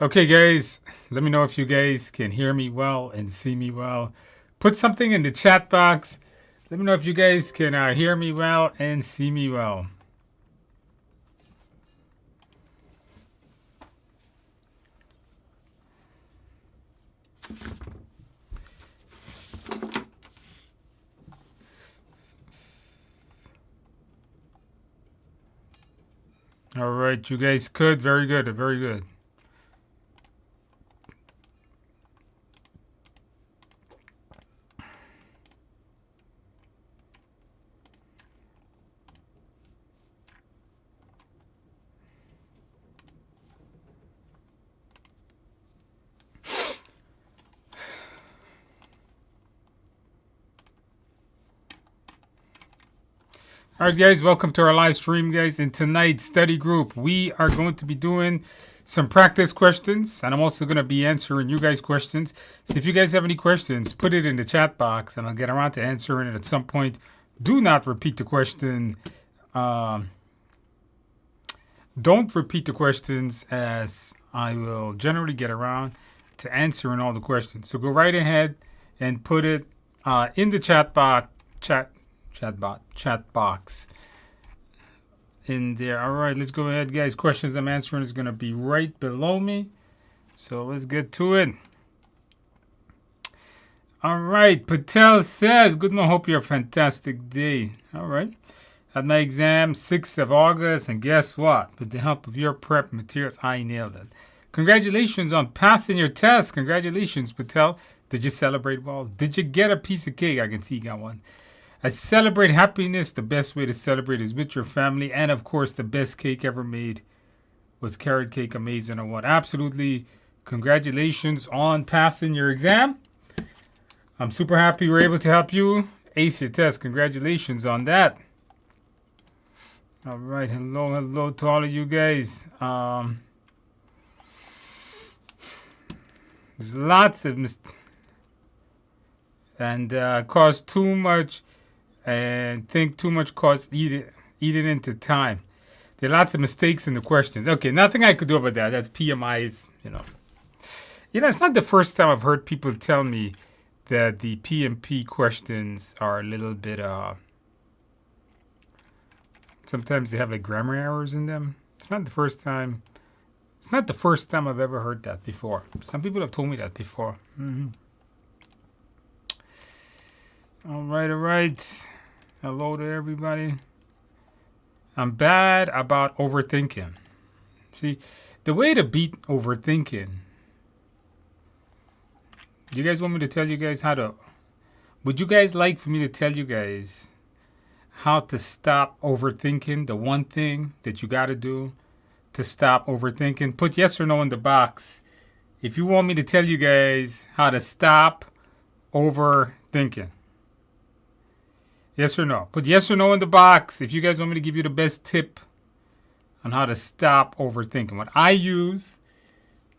Okay, guys, let me know if you guys can hear me well and see me well. Put something in the chat box. Let me know if you guys can hear me well and see me well. All right, you guys could. Very good. Very good. All right, guys, welcome to our live stream, guys. In tonight's study group, we are going to be doing some practice questions, and I'm also going to be answering you guys' questions. So if you guys have any questions, put it in the chat box, and I'll get around to answering it at some point. Do not repeat the question. Don't repeat the questions, as I will generally get around to answering all the questions. So go right ahead and put it in the chat box in there. All right, let's go ahead, guys. Questions I'm answering is going to be right below me. So let's get to it. All right, Patel says, good morning, hope you have a fantastic day. All right. Had my exam 6th of August, and guess what? With the help of your prep materials, I nailed it. Congratulations on passing your test. Congratulations, Patel. Did you celebrate well? Did you get a piece of cake? I can see you got one. I celebrate happiness. The best way to celebrate is with your family. And, of course, the best cake ever made was carrot cake. Amazing or what? Absolutely. Congratulations on passing your exam. I'm super happy we're able to help you ace your test. Congratulations on that. All right. Hello to all of you guys. There's lots of mistakes. And cause too much and think too much cause eating into time. There are lots of mistakes in the questions. Okay, nothing I could do about that. That's PMIs, it's not the first time I've heard people tell me that the PMP questions are a little bit, sometimes they have like grammar errors in them. It's not the first time I've ever heard that before. Some people have told me that before. All right. Hello to everybody. I'm bad about overthinking. See, the way to beat overthinking, you guys want me to tell you guys would you guys like for me to tell you guys how to stop overthinking? The one thing that you got to do to stop overthinking? Put yes or no in the box if you want me to tell you guys how to stop overthinking. Yes or no? Put yes or no in the box if you guys want me to give you the best tip on how to stop overthinking. What I use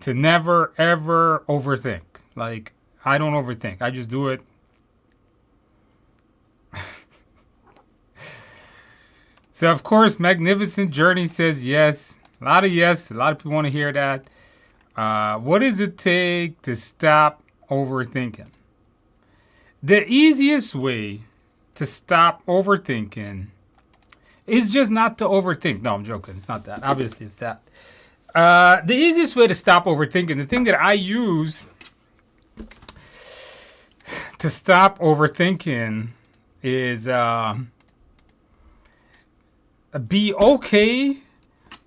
to never, ever overthink. Like, I don't overthink. I just do it. So, of course, Magnificent Journey says yes. A lot of yes. A lot of people want to hear that. What does it take to stop overthinking? The easiest way to stop overthinking is just not to overthink. No, I'm joking. It's not that. Obviously, it's that. The easiest way to stop overthinking, the thing that I use to stop overthinking is be okay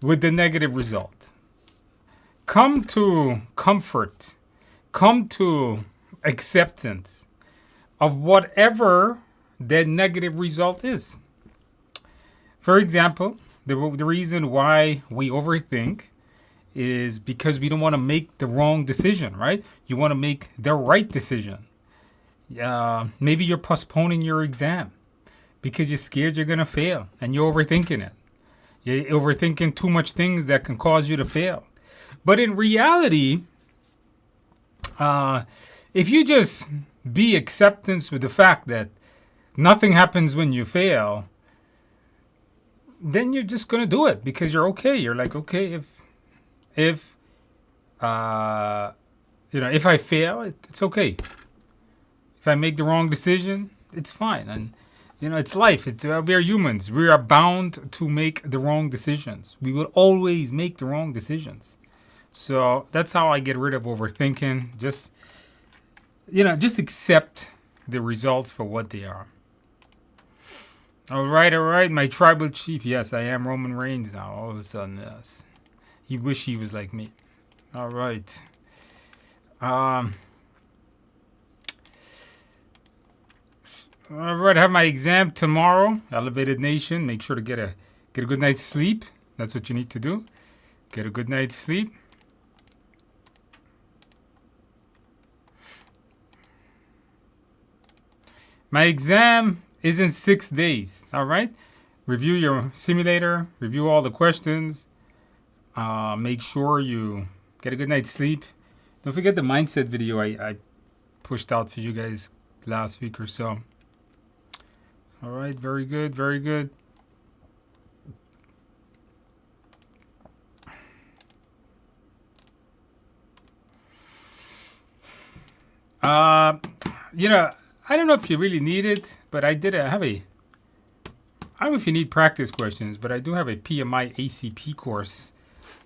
with the negative result. Come to comfort. Come to acceptance of whatever that negative result is. For example, the reason why we overthink is because we don't want to make the wrong decision, right? You want to make the right decision. Maybe you're postponing your exam because you're scared you're going to fail and you're overthinking it. You're overthinking too much things that can cause you to fail. But in reality, if you just be acceptance with the fact that nothing happens when you fail, then you're just going to do it because you're okay. You're like, okay, if if I fail, it's okay. If I make the wrong decision, it's fine. And, it's life. We are humans. We are bound to make the wrong decisions. We will always make the wrong decisions. So that's how I get rid of overthinking. Just accept the results for what they are. All right. My tribal chief. Yes, I am Roman Reigns now. All of a sudden, yes. He wish he was like me. All right. All right. I have my exam tomorrow. Elevated Nation. Make sure to get a good night's sleep. That's what you need to do. Get a good night's sleep. My exam is in 6 days. All right. Review your simulator. Review all the questions. Make sure you get a good night's sleep. Don't forget the mindset video I pushed out for you guys last week or so. All right. Very good. Very good. I don't know if you really need it, but I don't know if you need practice questions, but I do have a PMI ACP course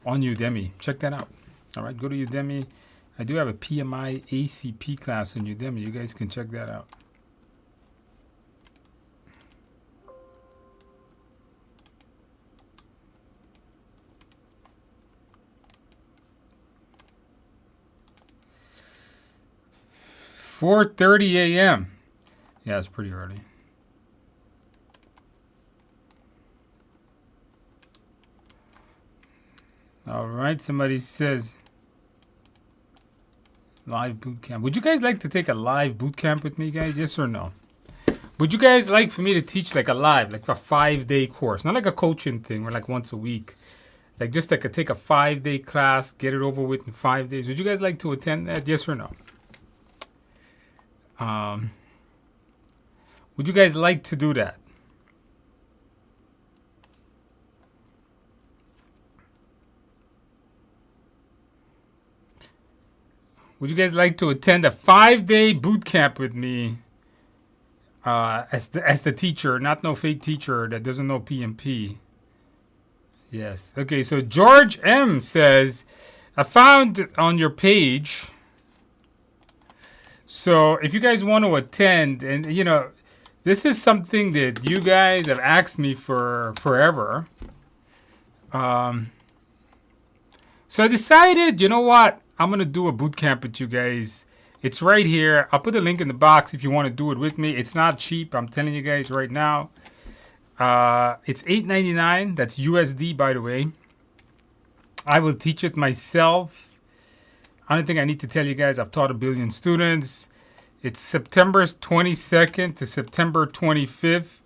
on Udemy. Check that out. All right, go to Udemy. I do have a PMI ACP class on Udemy. You guys can check that out. $4:30 a.m. Yeah, it's pretty early. All right, somebody says live boot camp. Would you guys like to take a live boot camp with me, guys? Yes or no? Would you guys like for me to teach like a 5-day course? Not like a coaching thing where like once a week. Like just like take a 5-day class, get it over with in 5 days. Would you guys like to attend that? Yes or no? Would you guys like to do that? Would you guys like to attend a 5-day boot camp with me as the teacher, not no fake teacher that doesn't know PMP? Yes. Okay, so George M says, I found on your page. So if you guys want to attend, and this is something that you guys have asked me for forever. So I decided, you know what? I'm going to do a boot camp with you guys. It's right here. I'll put the link in the box if you want to do it with me. It's not cheap. I'm telling you guys right now. It's $8.99. That's USD, by the way. I will teach it myself. I don't think I need to tell you guys. I've taught 1 billion students. It's September 22nd to September 25th.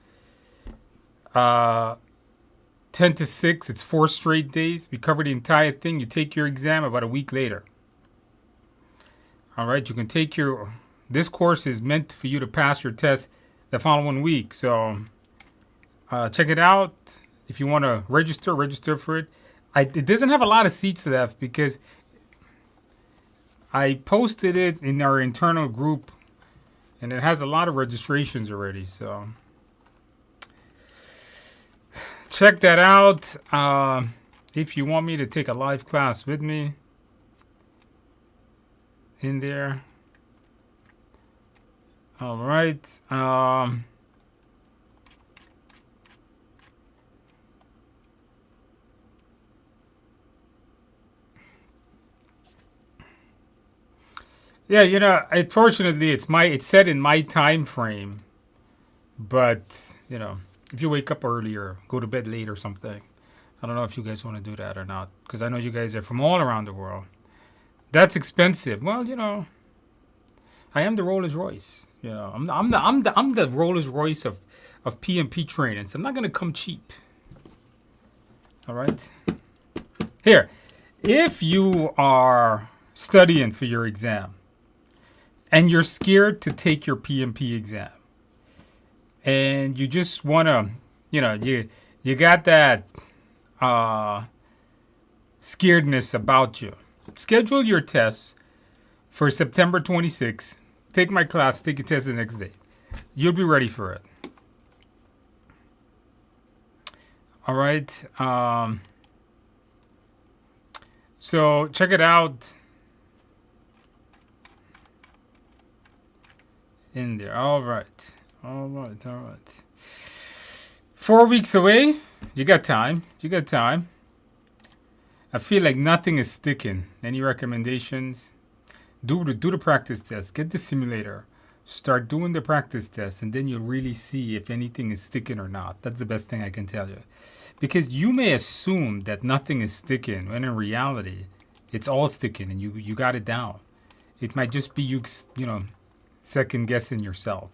10 to 6. It's 4 straight days. We cover the entire thing. You take your exam about a week later. All right. You can take this course is meant for you to pass your test the following week. So check it out. If you want to register for it. It doesn't have a lot of seats left because I posted it in our internal group and it has a lot of registrations already. So check that out. If you want me to take a live class with me in there. All right. Yeah, unfortunately, it's set in my time frame. But, if you wake up earlier, go to bed late or something, I don't know if you guys want to do that or not. Because I know you guys are from all around the world. That's expensive. Well, I am the Rolls Royce. I'm the Rolls Royce of PMP training. So I'm not going to come cheap. All right. Here, if you are studying for your exam, and you're scared to take your PMP exam, and you just want to, you got that scaredness about you. schedule your tests for September 26th. Take my class, take your test the next day. You'll be ready for it. All right. So check it out in there. All right. 4 weeks away. You got time. I feel like nothing is sticking. Any recommendations? Do the practice test. Get the simulator. Start doing the practice test, and then you'll really see if anything is sticking or not. That's the best thing I can tell you. Because you may assume that nothing is sticking, when in reality, it's all sticking, and you got it down. It might just be you second guessing yourself.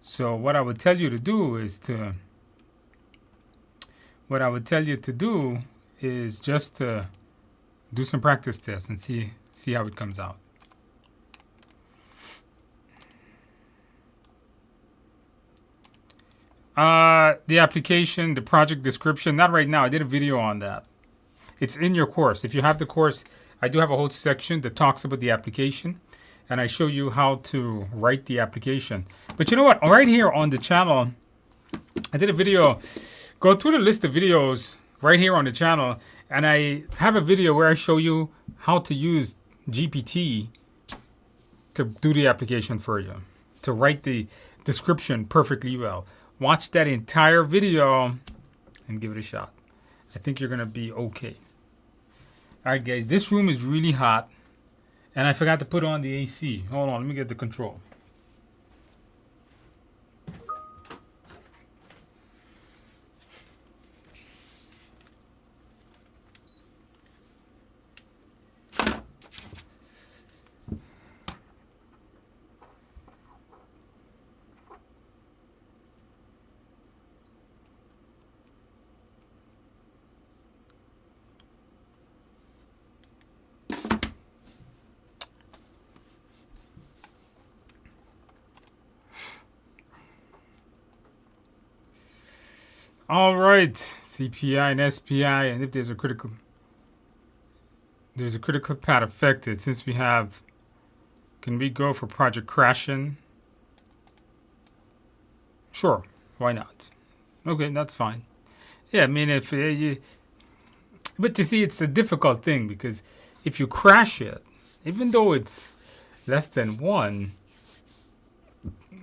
So what I would tell you to do is just to do some practice tests and see how it comes out. The application, the project description, not right now. I did a video on that. It's in your course. If you have the course, I do have a whole section that talks about the application, and I show you how to write the application. But you know what? Right here on the channel, I did a video. Go through the list of videos right here on the channel, and I have a video where I show you how to use GPT to do the application for you, to write the description perfectly well. Watch that entire video and give it a shot. I think you're going to be okay. All right, guys, this room is really hot, and I forgot to put on the AC. Hold on, let me get the control. All right, CPI and SPI, and if there's a critical path affected, since we have, can we go for project crashing? Sure, why not? Okay, that's fine. Yeah, I mean, but you see, it's a difficult thing, because if you crash it, even though it's less than 1,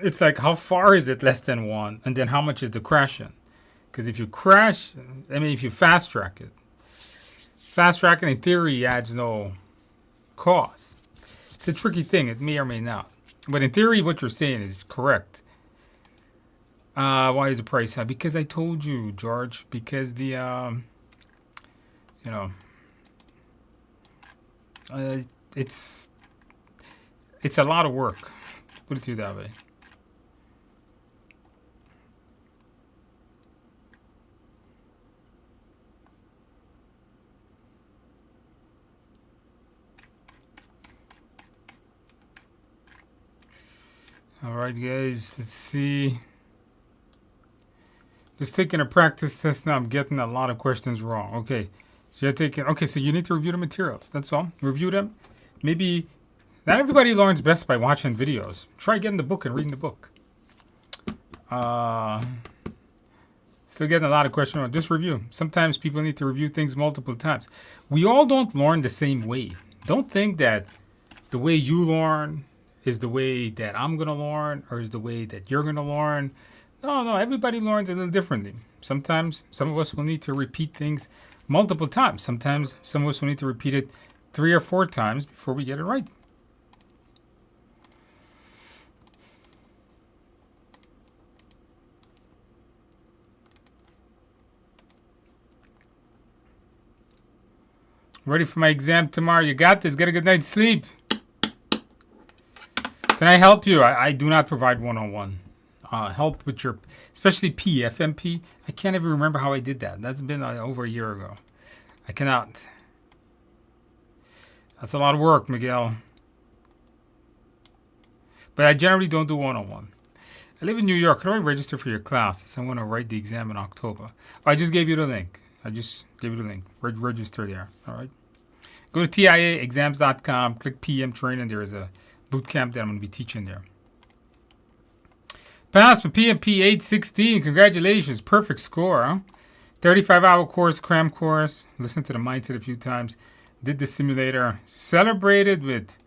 it's like, how far is it less than 1, and then how much is the crashing? Because if you if you fast track it, fast tracking in theory adds no cost. It's a tricky thing. It may or may not. But in theory, what you're saying is correct. Why is the price high? Because I told you, George. Because the, it's a lot of work. Put it to you that way. All right, guys, let's see. Just taking a practice test now. I'm getting a lot of questions wrong. Okay, so so you need to review the materials. That's all. Review them. Maybe not everybody learns best by watching videos. Try getting the book and reading the book. Still getting a lot of questions wrong. Just review. Sometimes people need to review things multiple times. We all don't learn the same way. Don't think that the way you learn is the way that I'm going to learn, or is the way that you're going to learn. No, everybody learns a little differently. Sometimes some of us will need to repeat things multiple times. Sometimes some of us will need to repeat it 3 or 4 times before we get it right. Ready for my exam tomorrow? You got this. Get a good night's sleep. Can I help you? I do not provide one-on-one help with your, especially FMP. I can't even remember how I did that. That's been over a year ago. I cannot. That's a lot of work, Miguel. But I generally don't do one-on-one. I live in New York. How do I register for your classes? I want to write the exam in October. I just gave you the link. Register there. All right. Go to TIAexams.com, click PM training. There is a boot camp that I'm going to be teaching there. Passed with PMP 816. Congratulations. Perfect score, huh? 35-hour course, cram course. Listened to the mindset a few times. Did the simulator. Celebrated with,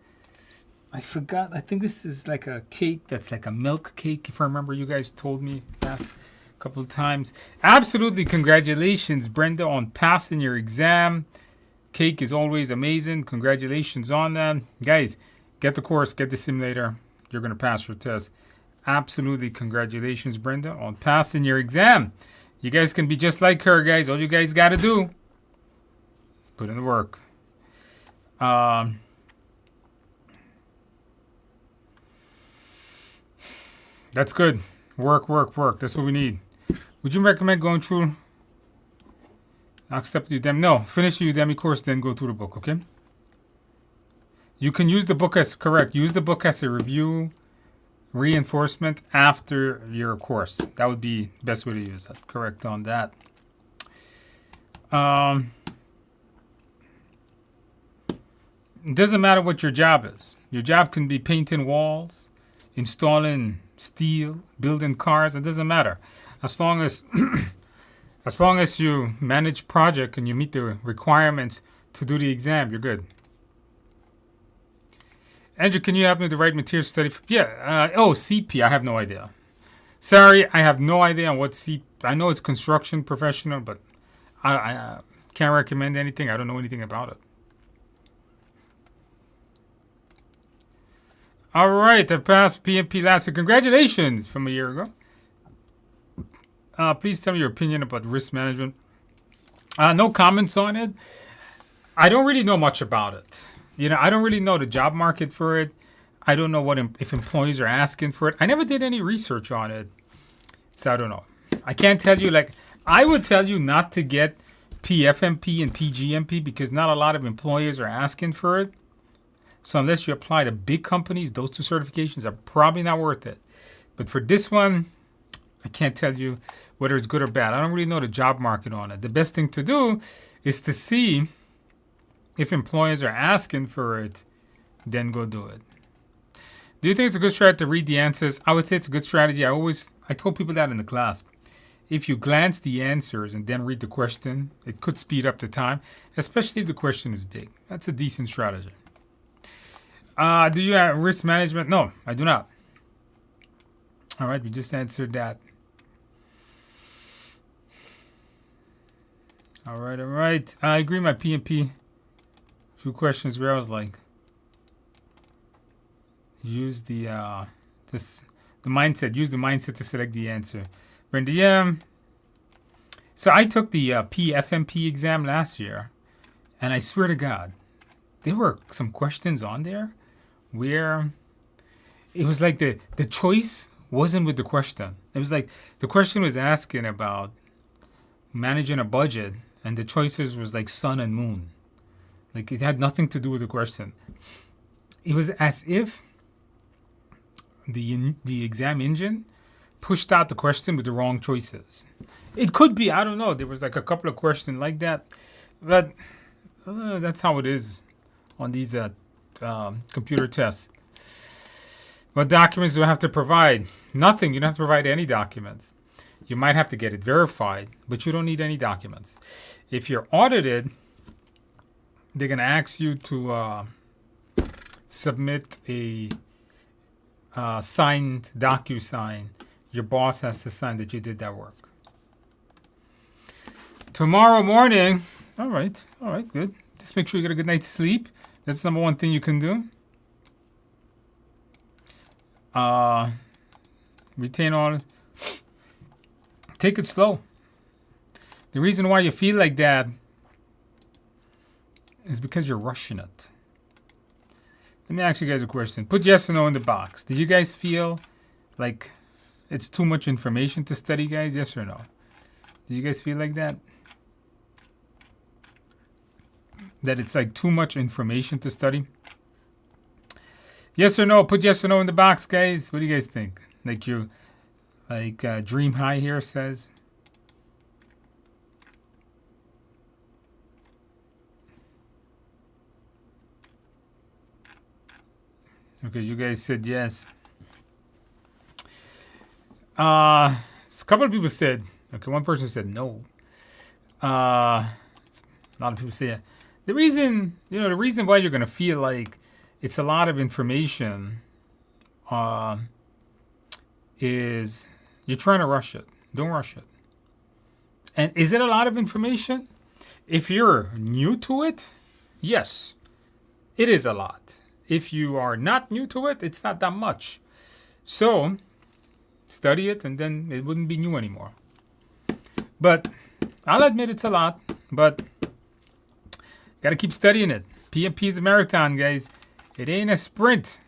I forgot, I think this is like a cake that's like a milk cake, if I remember you guys told me last couple of times. Absolutely congratulations, Brenda, on passing your exam. Cake is always amazing. Congratulations on that. Guys, get the course, get the simulator. You're going to pass your test. Absolutely congratulations, Brenda, on passing your exam. You guys can be just like her, guys. All you guys got to do, put in the work. That's good. Work, work, work. That's what we need. Would you recommend going through next step the Udemy? No, finish the Udemy course, then go through the book, okay? You can use the book as, correct, use the book as a review, reinforcement after your course. That would be the best way to use that. Correct on that. It doesn't matter what your job is. Your job can be painting walls, installing steel, building cars. It doesn't matter. As long as as long as you manage project and you meet the requirements to do the exam, you're good. Andrew, can you help me with the right material study? Yeah. CP. I have no idea. Sorry, I have no idea on what CP. I know it's construction professional, but I can't recommend anything. I don't know anything about it. All right, I passed PMP last year. Congratulations from a year ago. Please tell me your opinion about risk management. No comments on it. I don't really know much about it. You know, I don't really know the job market for it. I don't know what if employees are asking for it. I never did any research on it, so I don't know. I can't tell you, like, I would tell you not to get PFMP and PGMP because not a lot of employers are asking for it. So unless you apply to big companies, those two certifications are probably not worth it. But for this one, I can't tell you whether it's good or bad. I don't really know the job market on it. The best thing to do is to see if employers are asking for it, then go do it. Do you think it's a good strategy to read the answers? I would say it's a good strategy. I told people that in the class. If you glance the answers and then read the question, it could speed up the time, especially if the question is big. That's a decent strategy. Do you have risk management? No, I do not. All right, we just answered that. All right. I agree. My PMP. Few questions where I was like, use the mindset. Use the mindset to select the answer. Brenda, yeah. So I took the PFMP exam last year, and I swear to God, there were some questions on there where it was like the choice wasn't with the question. It was like the question was asking about managing a budget, and the choices was like sun and moon. Like it had nothing to do with the question. It was as if the exam engine pushed out the question with the wrong choices. It could be, I don't know. There was like a couple of questions like that, but that's how it is on these computer tests. What documents do I have to provide? Nothing. You don't have to provide any documents. You might have to get it verified, but you don't need any documents. If you're audited, they're going to ask you to submit a signed DocuSign. Your boss has to sign that you did that work. Tomorrow morning, all right, good. Just make sure you get a good night's sleep. That's number one thing you can do. Retain all. Take it slow. The reason why you feel like that is because you're rushing it. Let me ask you guys a question. Put yes or no in the box. Do you guys feel like it's too much information to study, guys? Yes or no? Do you guys feel like that? That it's like too much information to study? Yes or no? Put yes or no in the box, guys. What do you guys think? Like Dream High here says. Okay, you guys said yes. A couple of people said, okay, one person said no. A lot of people say yeah. The reason why you're going to feel like it's a lot of information is you're trying to rush it. Don't rush it. And is it a lot of information? If you're new to it, yes, it is a lot. If you are not new to it, it's not that much. So study it and then it wouldn't be new anymore. But I'll admit it's a lot, but got to keep studying it. PMP is a marathon, guys. It ain't a sprint.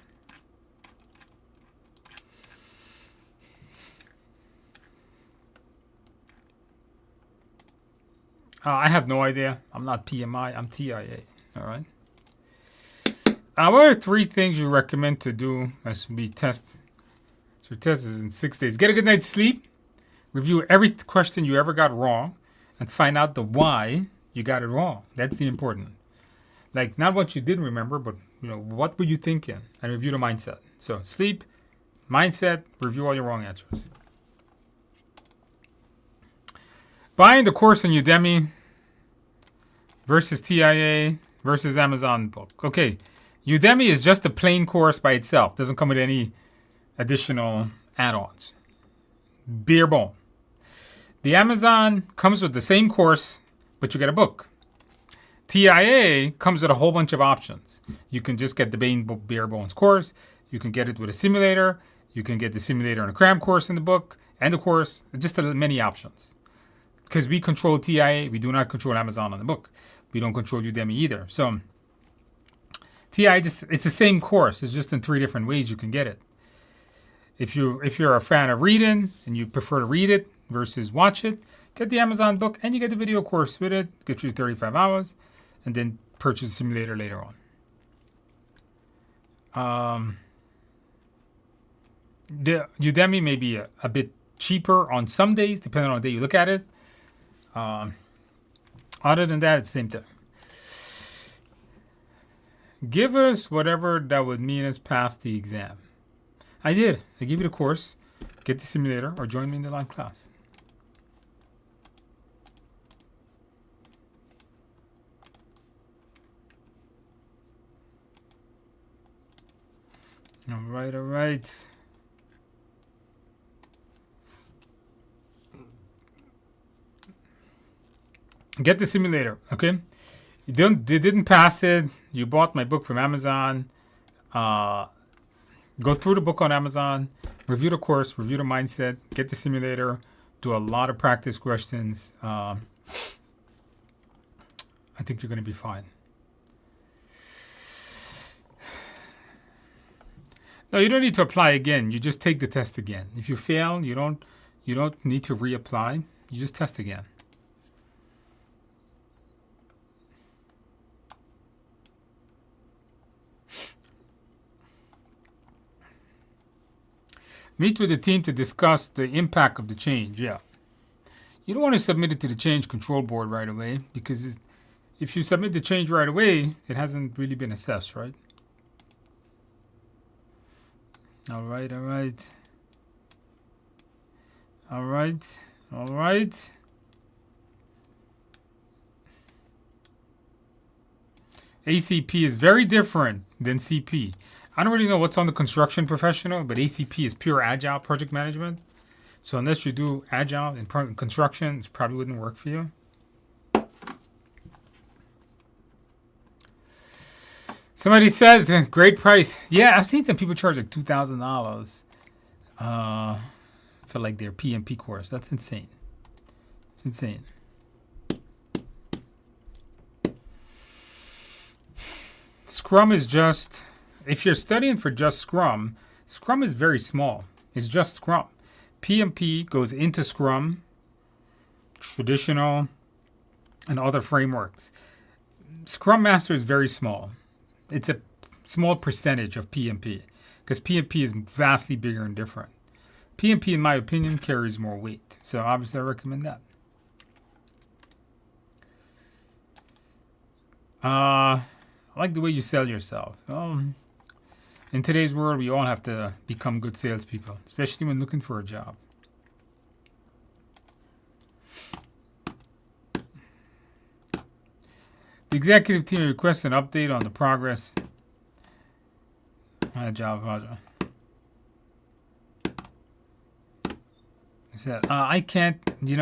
I have no idea. I'm not PMI. I'm TIA. All right. What are 3 things you recommend to do as we test? So your test is in 6 days. Get a good night's sleep. Review every question you ever got wrong, and find out the why you got it wrong. That's the important. Like, not what you didn't remember, but what were you thinking? And review the mindset. So sleep, mindset, review all your wrong answers. Buying the course on Udemy versus TIA versus Amazon book. Okay, Udemy is just a plain course by itself. Doesn't come with any additional add-ons. Bare bone. The Amazon comes with the same course, but you get a book. TIA comes with a whole bunch of options. You can just get the bare bones course. You can get it with a simulator. You can get the simulator and a cram course in the book and the course. Just many options. Because we control TIA, we do not control Amazon on the book. We don't control Udemy either. So TIA, it's the same course. It's just in 3 different ways you can get it. If you're a fan of reading and you prefer to read it versus watch it, get the Amazon book and you get the video course with it. Get you 35 hours, and then purchase the simulator later on. The Udemy may be a bit cheaper on some days, depending on the day you look at it. Other than that, it's the same thing. Give us whatever that would mean us pass the exam. I did. I gave you the course, get the simulator, or join me in the live class. All right. Get the simulator, okay? You didn't pass it. You bought my book from Amazon. Go through the book on Amazon, review the course, review the mindset, get the simulator, do a lot of practice questions. I think you're going to be fine. No, you don't need to apply again. You just take the test again. If you fail, you don't need to reapply. You just test again. Meet with the team to discuss the impact of the change. Yeah. You don't want to submit it to the change control board right away, because if you submit the change right away, it hasn't really been assessed, right? All right. ACP is very different than CP. I don't really know what's on the construction professional, but ACP is pure Agile project management. So unless you do Agile in construction, it probably wouldn't work for you. Somebody says, great price. Yeah, I've seen some people charge like $2,000 for like their PMP course. That's insane. It's insane. Scrum is just... If you're studying for just Scrum, Scrum is very small. It's just Scrum. PMP goes into Scrum, traditional, and other frameworks. Scrum Master is very small. It's a small percentage of PMP, because PMP is vastly bigger and different. PMP, in my opinion, carries more weight. So obviously I recommend that. I like the way you sell yourself. In today's world, we all have to become good salespeople, especially when looking for a job. The executive team requests an update on the progress on a job project. I said, I can't, you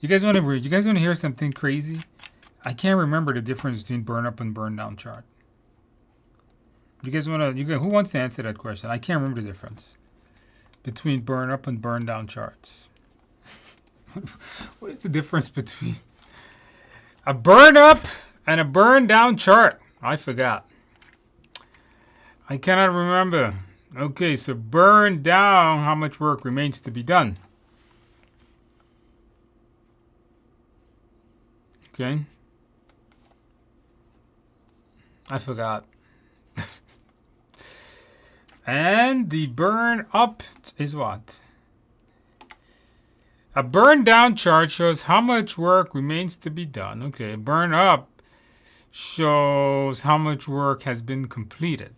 guys want to hear something crazy? I can't remember the difference between burn up and burn down chart. You guys want to, who wants to answer that question? I can't remember the difference between burn up and burn down charts. What is the difference between a burn up and a burn down chart? I forgot. I cannot remember. Okay, so burn down, how much work remains to be done. Okay. I forgot. And the burn up is what? A burn down chart shows how much work remains to be done. Okay, burn up shows how much work has been completed.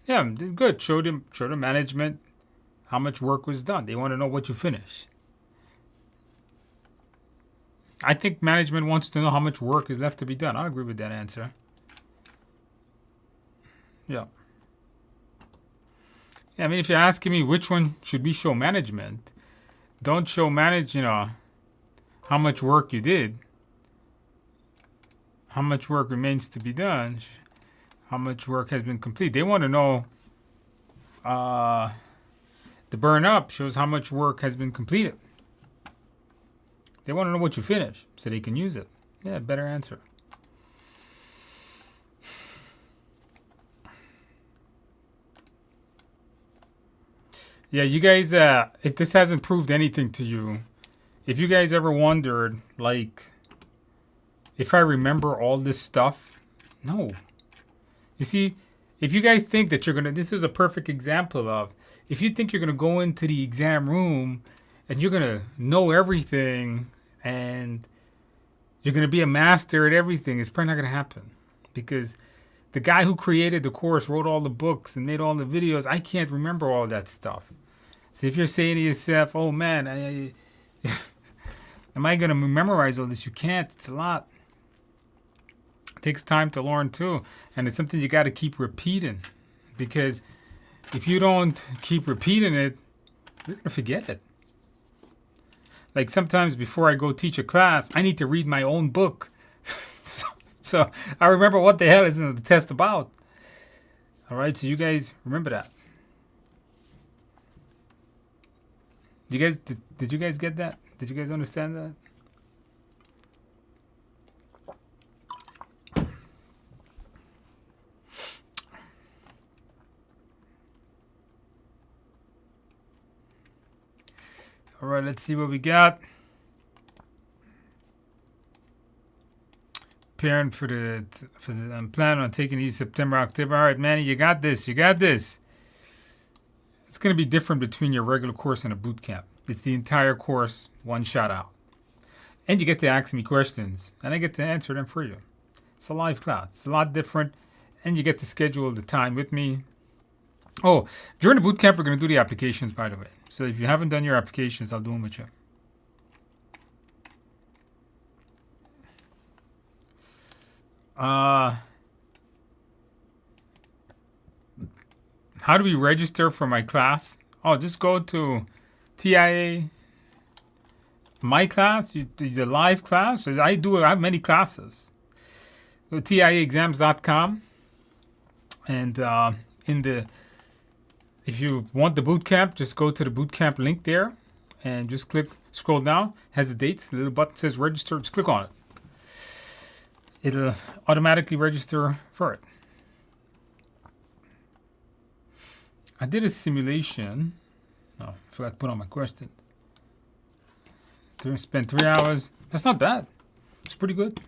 Yeah, good. Show the management how much work was done. They want to know what you finished. I think management wants to know how much work is left to be done. I agree with that answer. Yeah. Yeah, I mean, if you're asking me which one should we show management, don't show how much work you did, how much work remains to be done, how much work has been complete. They want to know, the burn up shows how much work has been completed. They want to know what you finish so they can use it. Yeah, better answer. Yeah, you guys, if this hasn't proved anything to you, if you guys ever wondered, like, if I remember all this stuff, no. You see, if you guys think that you're going to, this is a perfect example of, if you think you're going to go into the exam room and you're going to know everything and you're going to be a master at everything, it's probably not going to happen. Because the guy who created the course, wrote all the books and made all the videos, I can't remember all that stuff. So if you're saying to yourself, oh man, am I going to memorize all this? You can't. It's a lot. It takes time to learn too. And it's something you got to keep repeating. Because if you don't keep repeating it, you're going to forget it. Like sometimes before I go teach a class, I need to read my own book. So I remember what the hell is the test about. All right, so you guys remember that. You guys, did you guys get that? Did you guys understand that? All right, let's see what we got. Preparing for the I'm planning on taking these September, October. All right, Manny, you got this. You got this. It's going to be different between your regular course and a boot camp. It's the entire course, one shot out. And you get to ask me questions, and I get to answer them for you. It's a live class. It's a lot different, and you get to schedule the time with me. Oh, during the boot camp, we're going to do the applications, by the way. So if you haven't done your applications, I'll do them with you. How do we register for my class? Oh, just go to TIA, my class, the live class. I have many classes. Go to TIAexams.com, and if you want the boot camp, just go to the boot camp link there, and just scroll down. Has the dates. The little button says register. Just click on it. It'll automatically register for it. I did a simulation. Oh, I forgot to put on my question. Spent 3 hours. That's not bad. It's pretty good.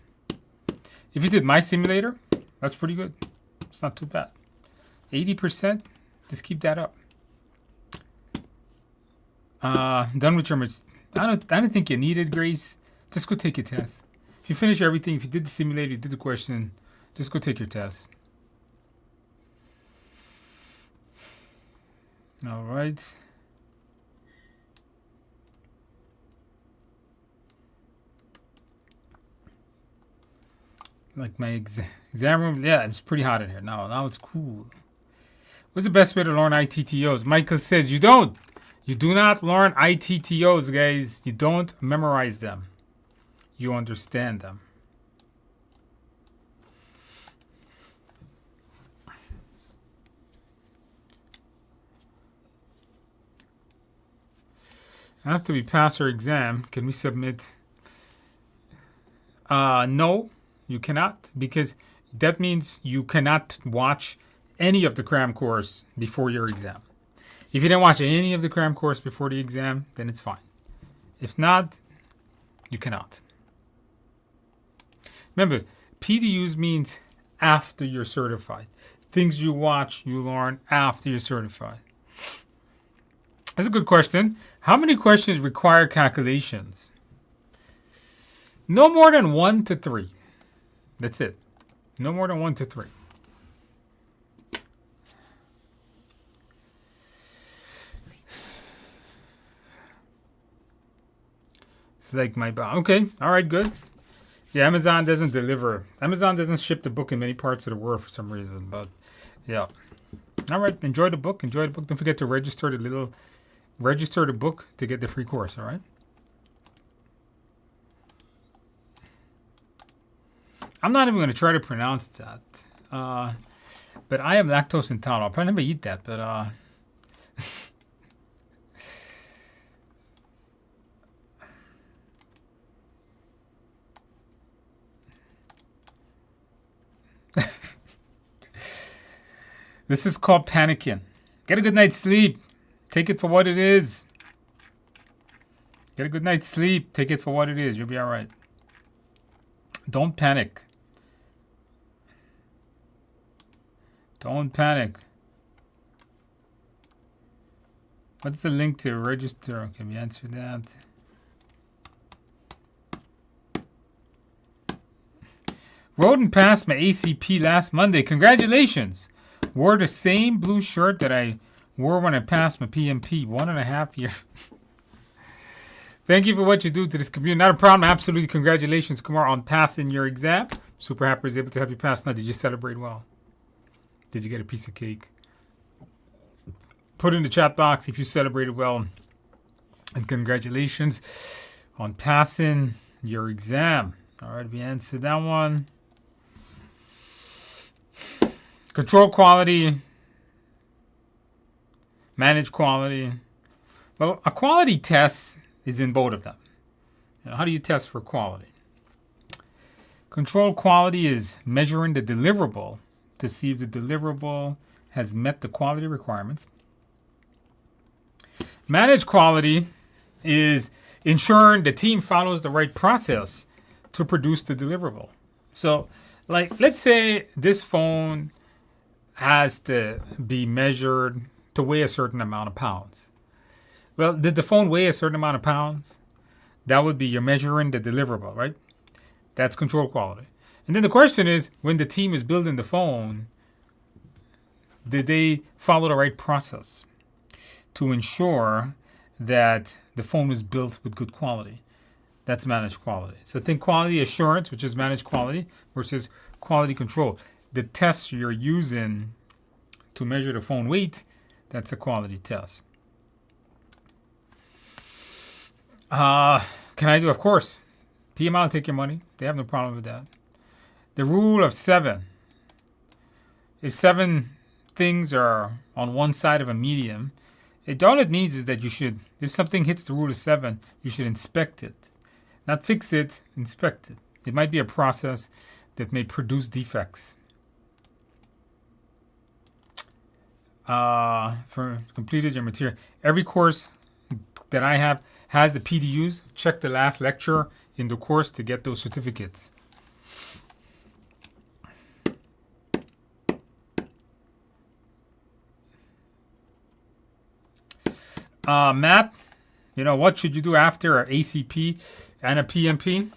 If you did my simulator, that's pretty good. It's not too bad. 80%. Just keep that up. Done with your. I don't think you need it, Grace. Just go take your test. If you finish everything, if you did the simulator, you did the question, just go take your test. All right. Like my exam room, yeah, it's pretty hot in here. Now it's cool. What's the best way to learn ITTOs? Michael says you don't. You do not learn ITTOs, guys. You don't memorize them. You understand them. After we pass our exam, can we submit? No, you cannot, because that means you cannot watch any of the cram course before your exam. If you didn't watch any of the cram course before the exam, then it's fine. If not, you cannot. Remember, PDUs means after you're certified. Things you watch, you learn after you're certified. That's a good question. How many questions require calculations? No more than 1 to 3. That's it. No more than 1 to 3. It's like my okay. All right, good. Yeah, Amazon doesn't deliver. Amazon doesn't ship the book in many parts of the world for some reason. But yeah. All right. Enjoy the book. Enjoy the book. Don't forget to register the book to get the free course. All right. I'm not even going to try to pronounce that. But I am lactose intolerant. I'll probably never eat that. But this is called panicking. Get a good night's sleep. Take it for what it is. Get a good night's sleep. Take it for what it is. You'll be all right. Don't panic. Don't panic. What's the link to register? Okay, we answered that. Rode and passed my ACP last Monday. Congratulations. Wore the same blue shirt that I wore when I passed my PMP. 1.5 years. Thank you for what you do to this community. Not a problem. Absolutely. Congratulations, Kumar, on passing your exam. Super happy I was able to help you pass. Now, did you celebrate well? Did you get a piece of cake? Put in the chat box if you celebrated well. And congratulations on passing your exam. All right, we answered that one. Control quality. Manage quality. Well, a quality test is in both of them. How do you test for quality? Control quality is measuring the deliverable to see if the deliverable has met the quality requirements. Manage quality is ensuring the team follows the right process to produce the deliverable. So, like, let's say this phone has to be measured to weigh a certain amount of pounds. Well, did the phone weigh a certain amount of pounds? That would be you're measuring the deliverable, right? That's control quality. And then the question is, when the team is building the phone, did they follow the right process to ensure that the phone was built with good quality? That's managed quality. So think quality assurance, which is managed quality, versus quality control. The tests you're using to measure the phone weight, that's a quality test. Can I do? Of course. PMI will take your money. They have no problem with that. The rule of 7. If 7 things are on one side of a medium, all it means is that you should, if something hits the rule of 7, you should inspect it. Not fix it, inspect it. It might be a process that may produce defects. For completed your material. Every course that I have has the PDUs. Check the last lecture in the course to get those certificates. Matt, what should you do after an ACP and a PMP?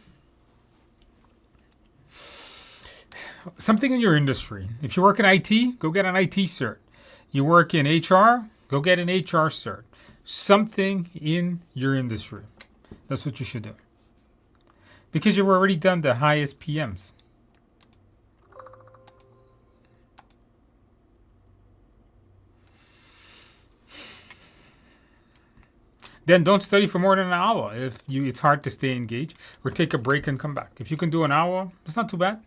something in your industry. If you work in IT, go get an IT cert. You work in HR, go get an HR cert. Something in your industry. That's what you should do. Because you've already done the highest PMs. Then don't study for more than an hour if it's hard to stay engaged, or take a break and come back. If you can do an hour, it's not too bad.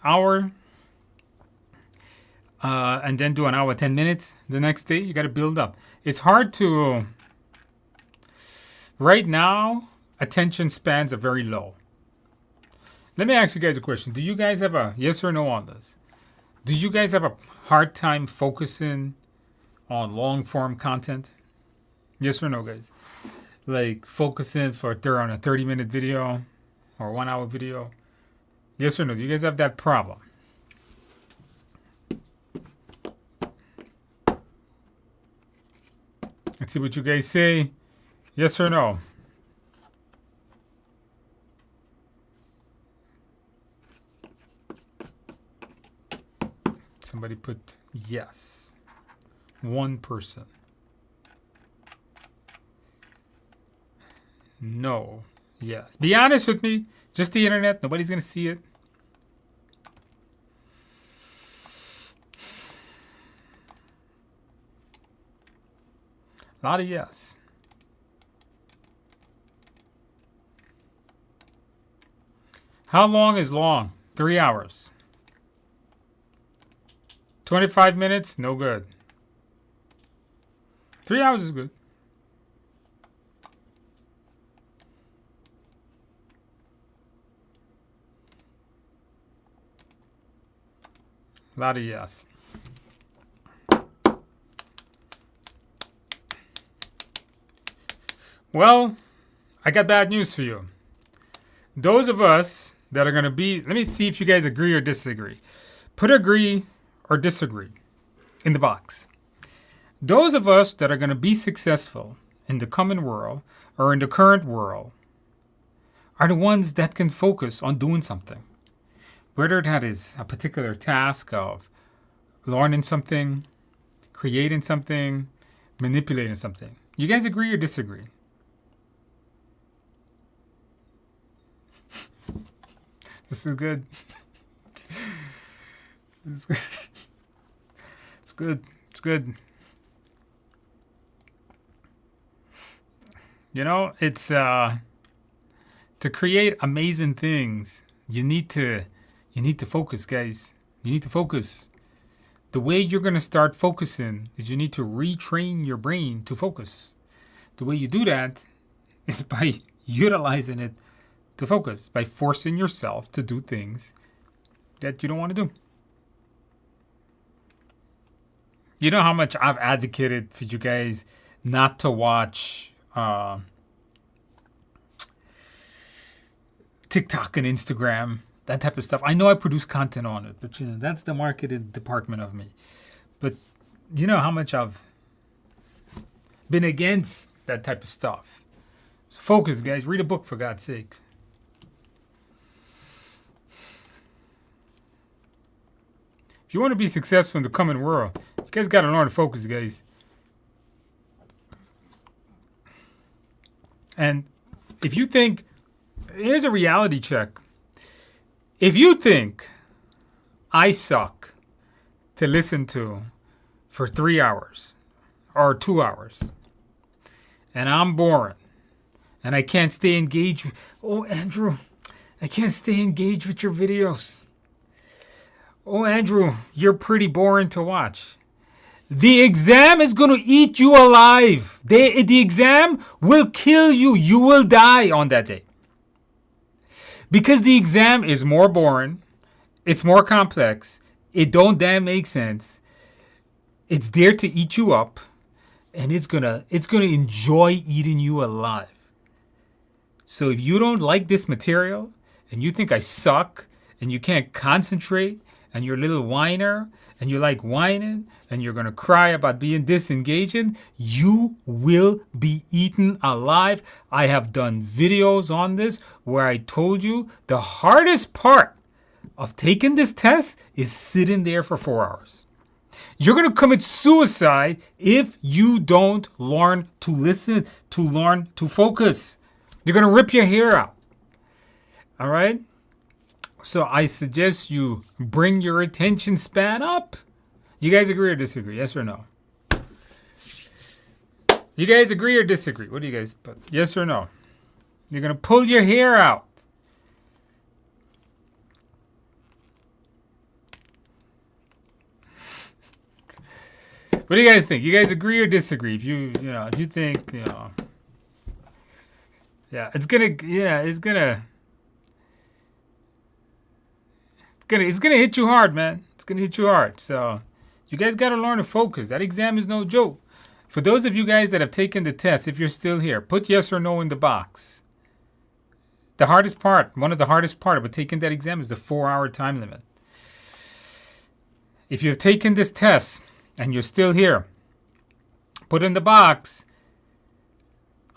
Hour, and then do an hour 10 minutes the next day. You got to build up. It's hard to. Right now, attention spans are very low. Let me ask you guys a question. Do you guys have a yes or no on this? Do you guys have a hard time focusing on long form content? Yes or no, guys? Like focusing on a 30-minute video or 1 hour video. Yes or no? Do you guys have that problem? Let's see what you guys say. Yes or no? Somebody put yes. One person. No. Yes. Be honest with me. Just the internet. Nobody's going to see it. A lot of yes. How long is long? 3 hours. 25 minutes? No good. 3 hours is good. A lot of yes. Well, I got bad news for you. Those of us that are going to be, let me see if you guys agree or disagree. Put agree or disagree in the box. Those of us that are going to be successful in the coming world or in the current world are the ones that can focus on doing something. Whether that is a particular task of learning something, creating something, manipulating something. You guys agree or disagree? This is good. It's good. It's good. You know, it's to create amazing things, you need to focus, guys. You need to focus. The way you're going to start focusing is you need to retrain your brain to focus. The way you do that is by utilizing it to focus, by forcing yourself to do things that you don't want to do. You know how much I've advocated for you guys not to watch TikTok and Instagram, that type of stuff. I know I produce content on it, but that's the marketing department of me. But you know how much I've been against that type of stuff. So focus, guys. Read a book, for God's sake. If you want to be successful in the coming world, you guys got to learn to focus, guys. And if you think, here's a reality check. If you think I suck to listen to for 3 hours or 2 hours, and I'm boring, and I can't stay engaged, oh, Andrew, I can't stay engaged with your videos. Oh, Andrew, you're pretty boring to watch. The exam is going to eat you alive. The exam will kill you. You will die on that day. Because the exam is more boring. It's more complex. It don't damn make sense. It's there to eat you up. And it's gonna enjoy eating you alive. So if you don't like this material, and you think I suck, and you can't concentrate, and you're a little whiner, and you like whining, and you're going to cry about being disengaging, you will be eaten alive. I have done videos on this where I told you the hardest part of taking this test is sitting there for 4 hours. You're going to commit suicide if you don't learn to listen, to learn to focus. You're going to rip your hair out. All right? So I suggest you bring your attention span up. You guys agree or disagree? Yes or no? You guys agree or disagree? What do you guys put? Yes or no? You're going to pull your hair out. What do you guys think? You guys agree or disagree? If you think, yeah, it's gonna hit you hard, man. It's gonna hit you hard. So you guys gotta learn to focus. That exam is no joke. For those of you guys that have taken the test, if you're still here, put yes or no in the box. The hardest part, one of the hardest part about taking that exam is the 4-hour time limit. If you've taken this test and you're still here, put in the box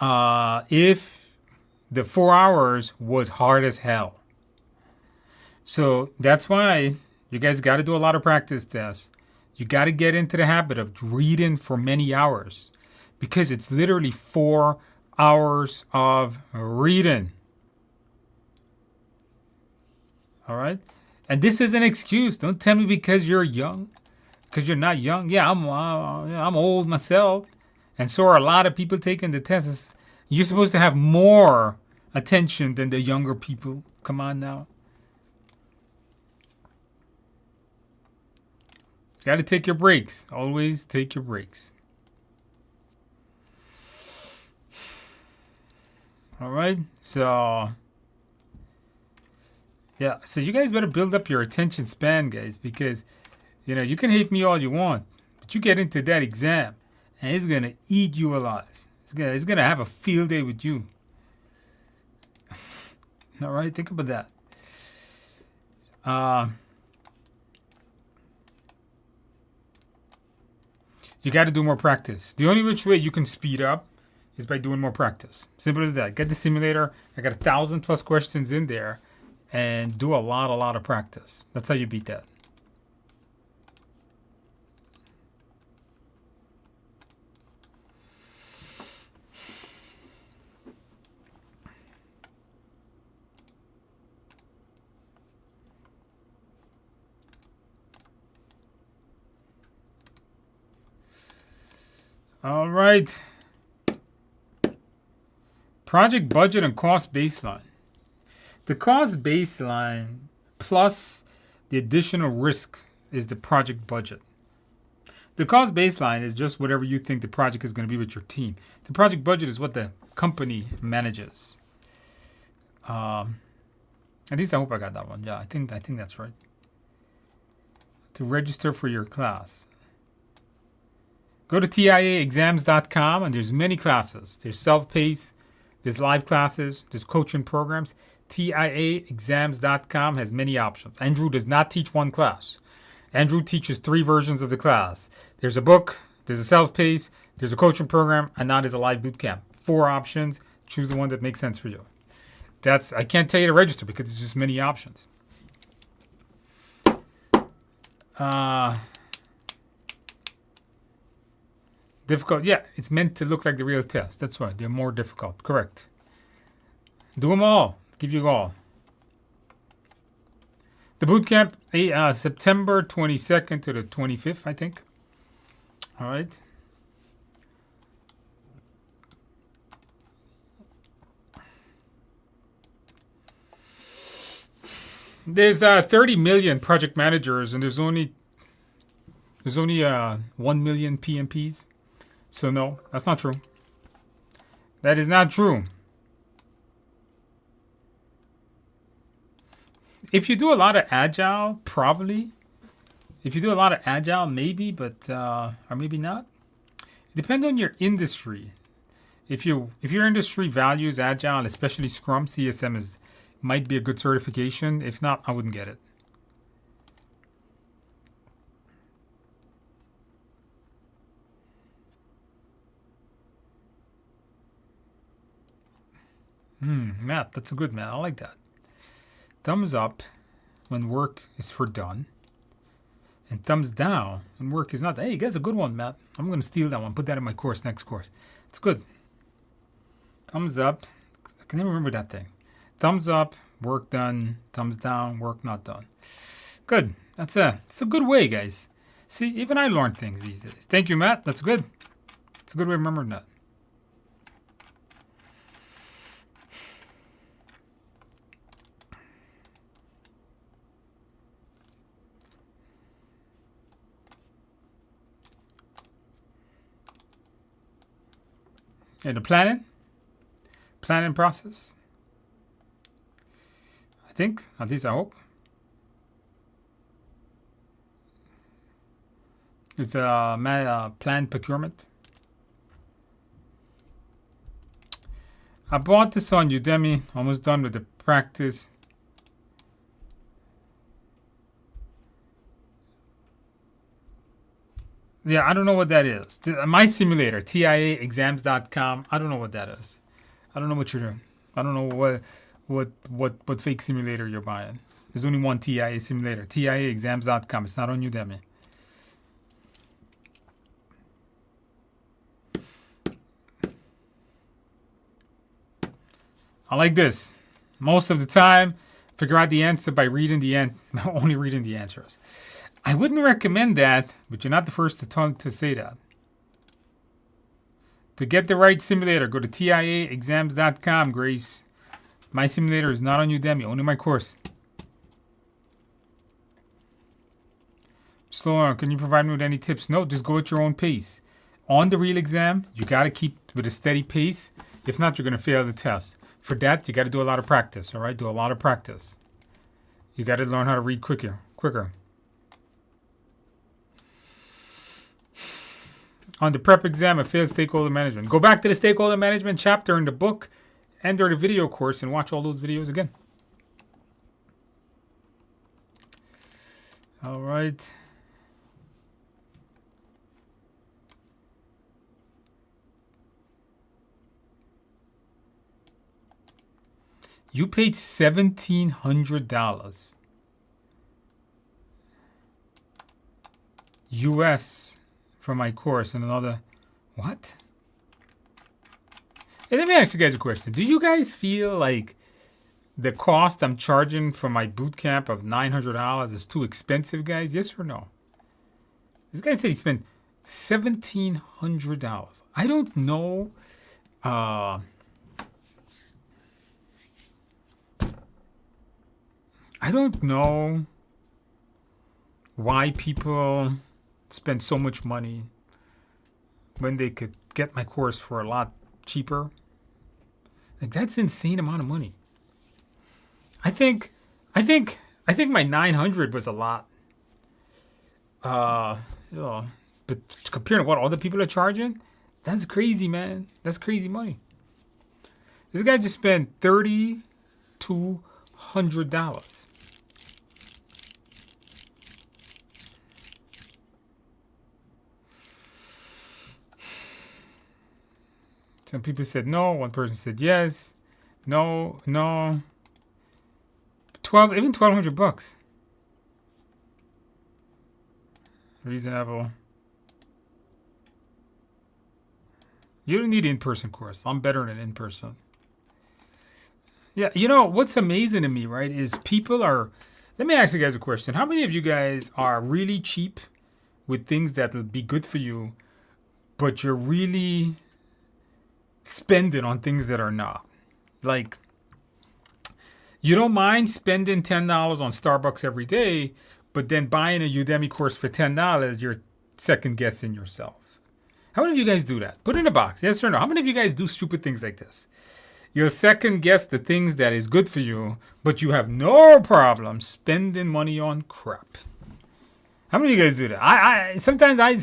if the 4 hours was hard as hell. So that's why you guys got to do a lot of practice tests. You got to get into the habit of reading for many hours because it's literally 4 hours of reading. All right? And this is an excuse. Don't tell me because you're young. Because you're not young. Yeah, I'm old myself. And so are a lot of people taking the tests. You're supposed to have more attention than the younger people. Come on now. Got to take your breaks. Always take your breaks. All right. So, yeah. So you guys better build up your attention span, guys, because, you can hate me all you want, but you get into that exam and it's going to eat you alive. It's going to have a field day with you. All right. Think about that. You got to do more practice. The only which way you can speed up is by doing more practice. Simple as that. Get the simulator. I got 1,000+ questions in there and do a lot of practice. That's how you beat that. All right. Project budget and cost baseline. The cost baseline plus the additional risk is the project budget. The cost baseline is just whatever you think the project is going to be with your team. The project budget is what the company manages. At least I hope I got that one. Yeah, I think that's right. To register for your class. Go to TIAexams.com and there's many classes. There's self-paced, there's live classes, there's coaching programs. TIAexams.com has many options. Andrew does not teach one class. Andrew teaches 3 versions of the class. There's a book, there's a self-paced, there's a coaching program, and now there's a live boot camp. 4 options. Choose the one that makes sense for you. I can't tell you to register because there's just many options. Difficult. Yeah, it's meant to look like the real test. That's why they're more difficult. Correct. Do them all. Give you all. The boot camp, September 22nd to the 25th, I think. All right. There's 30 million project managers, and there's only 1 million PMPs. So no, that's not true. That is not true. If you do a lot of Agile, probably. If you do a lot of Agile, maybe, but or maybe not. It depends on your industry. If your industry values Agile, especially Scrum, CSM might be a good certification. If not, I wouldn't get it. Matt, that's a good, Matt. I like that. Thumbs up. when work is for done. And thumbs down when work is not done. Hey, that's a good one, Matt. I'm going to steal that one. Put that in my course, next course. It's good. Thumbs up. I can never remember that thing. Thumbs up, work done. Thumbs down, work not done. Good. It's a good way, guys. See, even I learn things these days. Thank you, Matt. That's good. It's a good way of remembering that. And the planning process. I think, at least I hope. It's a planned procurement. I bought this on Udemy. Almost done with the practice. Yeah, I don't know what that is. My simulator, TIAexams.com. I don't know what that is. I don't know what you're doing. I don't know what fake simulator you're buying. There's only one TIA simulator, TIAexams.com. It's not on Udemy. I like this. Most of the time, figure out the answer by reading only reading the answers. I wouldn't recommend that, but you're not the first to say that. To get the right simulator, go to TIAexams.com, Grace. My simulator is not on Udemy, only my course. Slow on. Can you provide me with any tips? No, just go at your own pace. On the real exam, you got to keep with a steady pace. If not, you're going to fail the test. For that, you got to do a lot of practice, all right? Do a lot of practice. You got to learn how to read quicker. On the prep exam, I failed stakeholder management. Go back to the stakeholder management chapter in the book and or the video course and watch all those videos again. All right. You paid $1,700 US for my course and another. What? Hey, let me ask you guys a question. Do you guys feel like the cost I'm charging for my boot camp of $900 is too expensive, guys? Yes or no? This guy said he spent $1,700. I don't know. I don't know why people spend so much money when they could get my course for a lot cheaper. Like, that's an insane amount of money. I think my 900 was a lot. But compared to what other people are charging, that's crazy, man. That's crazy money. This guy just spent $3,200. Some people said no. One person said yes. No. Even $1,200. Reasonable. You don't need an in-person course. I'm better than in-person. Yeah, you know what's amazing to me, right? Is people are. Let me ask you guys a question. How many of you guys are really cheap with things that will be good for you, but you're really spending on things that are not? Like, you don't mind spending $10 on Starbucks every day, but then buying a Udemy course for $10, you're second guessing yourself. How many of you guys do that? Put it in a box, yes or no. How many of you guys do stupid things like this? You'll second guess the things that is good for you, but you have no problem spending money on crap. How many of you guys do that? I sometimes I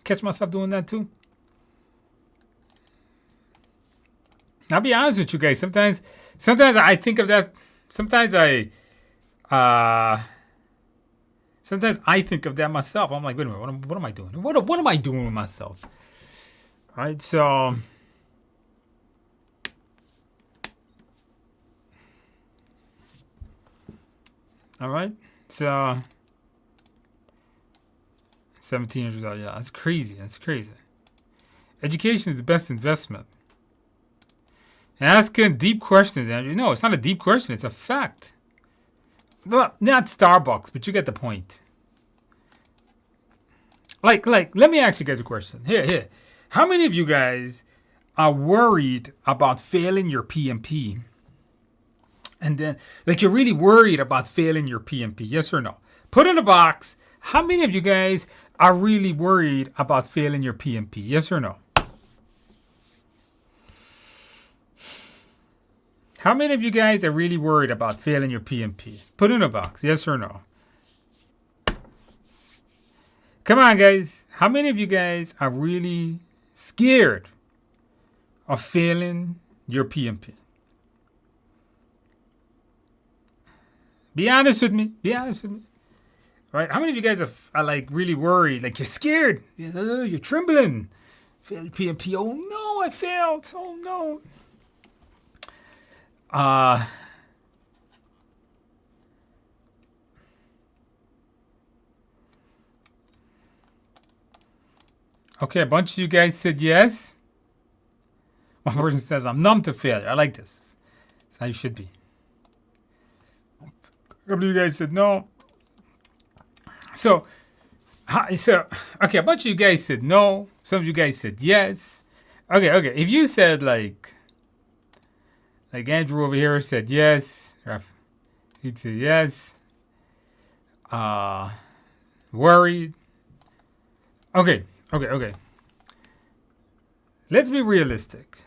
catch myself doing that too. I'll be honest with you guys. Sometimes I think of that. Sometimes I think of that myself. I'm like, wait a minute, what am I doing? What am I doing with myself? All right, so All right. So 17 years old. Yeah, that's crazy. That's crazy. Education is the best investment. And asking deep questions, Andrew. No, it's not a deep question. It's a fact. Well, not Starbucks, but you get the point. Like, let me ask you guys a question. Here. How many of you guys are worried about failing your PMP? And then, like, you're really worried about failing your PMP, yes or no? Put in a box, how many of you guys are really worried about failing your PMP, yes or no? How many of you guys are really worried about failing your PMP? Put in a box, yes or no? Come on, guys. How many of you guys are really scared of failing your PMP? Be honest with me. Be honest with me. Right? How many of you guys are like really worried? Like you're scared. You're trembling. Failed PMP. Oh no, I failed. Oh no. Okay, a bunch of you guys said yes. One person says, I'm numb to failure. I like this. That's how you should be. A couple of you guys said no. So, okay, a bunch of you guys said no. Some of you guys said yes. Okay. If you said like Andrew over here said yes. He'd say yes. Worried. Okay. Let's be realistic.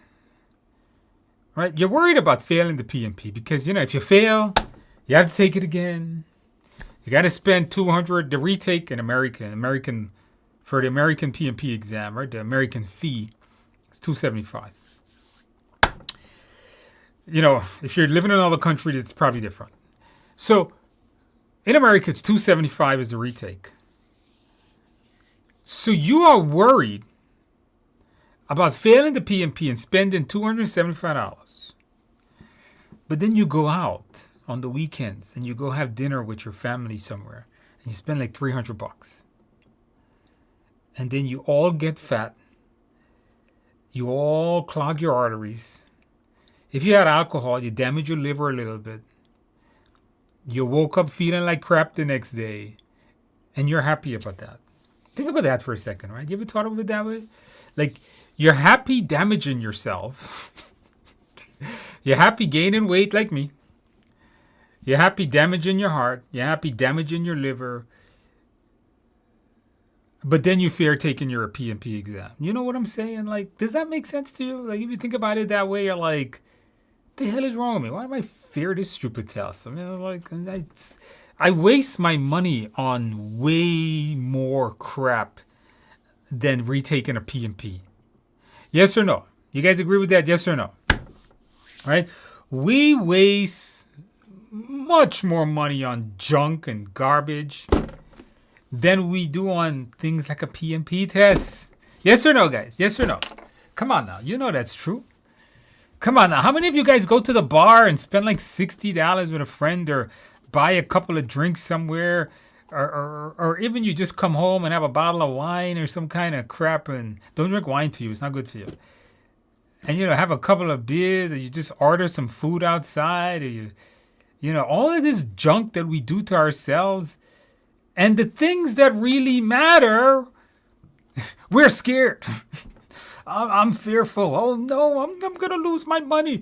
Right? You're worried about failing the PMP because, if you fail, you have to take it again. You got to spend $200 the retake in American for the American PMP exam, right? The American fee is $275. If you're living in another country, it's probably different. So in America, it's $275 is the retake. So you are worried about failing the PMP and spending $275. But then you go out on the weekends and you go have dinner with your family somewhere and you spend like $300. And then you all get fat. You all clog your arteries. If you had alcohol, you damage your liver a little bit. You woke up feeling like crap the next day and you're happy about that. Think about that for a second, right? You ever thought of it that way? Like, you're happy damaging yourself. You're happy gaining weight like me. You're happy damaging your heart. You're happy damaging your liver. But then you fear taking your PMP exam. You know what I'm saying? Like, does that make sense to you? Like, if you think about it that way, you're like, what the hell is wrong with me? Why do I fear this stupid test? I mean, like, I waste my money on way more crap than retaking a PMP. Yes or no? You guys agree with that? Yes or no? Right? We waste much more money on junk and garbage than we do on things like a PMP test. Yes or no, guys? Yes or no? Come on now. You know that's true. Come on now. How many of you guys go to the bar and spend like $60 with a friend or buy a couple of drinks somewhere or even you just come home and have a bottle of wine or some kind of crap and don't drink wine for you. It's not good for you. And, have a couple of beers or you just order some food outside or all of this junk that we do to ourselves and the things that really matter, we're scared. I'm fearful. Oh no, I'm going to lose my money.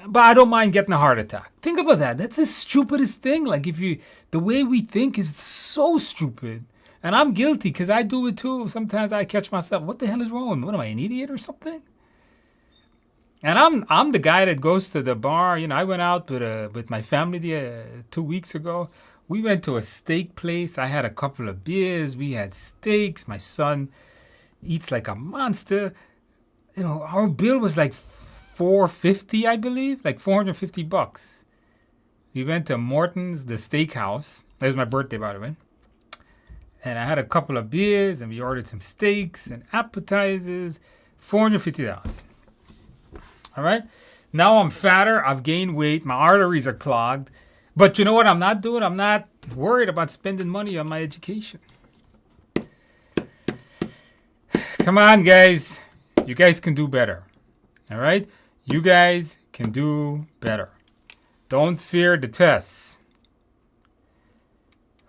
But I don't mind getting a heart attack. Think about that. That's the stupidest thing. Like the way we think is so stupid. And I'm guilty because I do it too. Sometimes I catch myself. What the hell is wrong with me? What am I, an idiot or something? And I'm the guy that goes to the bar. I went out with my family 2 weeks ago. We went to a steak place. I had a couple of beers. We had steaks. My son eats like a monster. Our bill was like $450, I believe, like $450. We went to Morton's, the steakhouse. That was my birthday, by the way. And I had a couple of beers, and we ordered some steaks and appetizers. $450. All right? Now I'm fatter. I've gained weight. My arteries are clogged. But you know what I'm not doing? I'm not worried about spending money on my education. Come on, guys. You guys can do better. All right? You guys can do better. Don't fear the tests.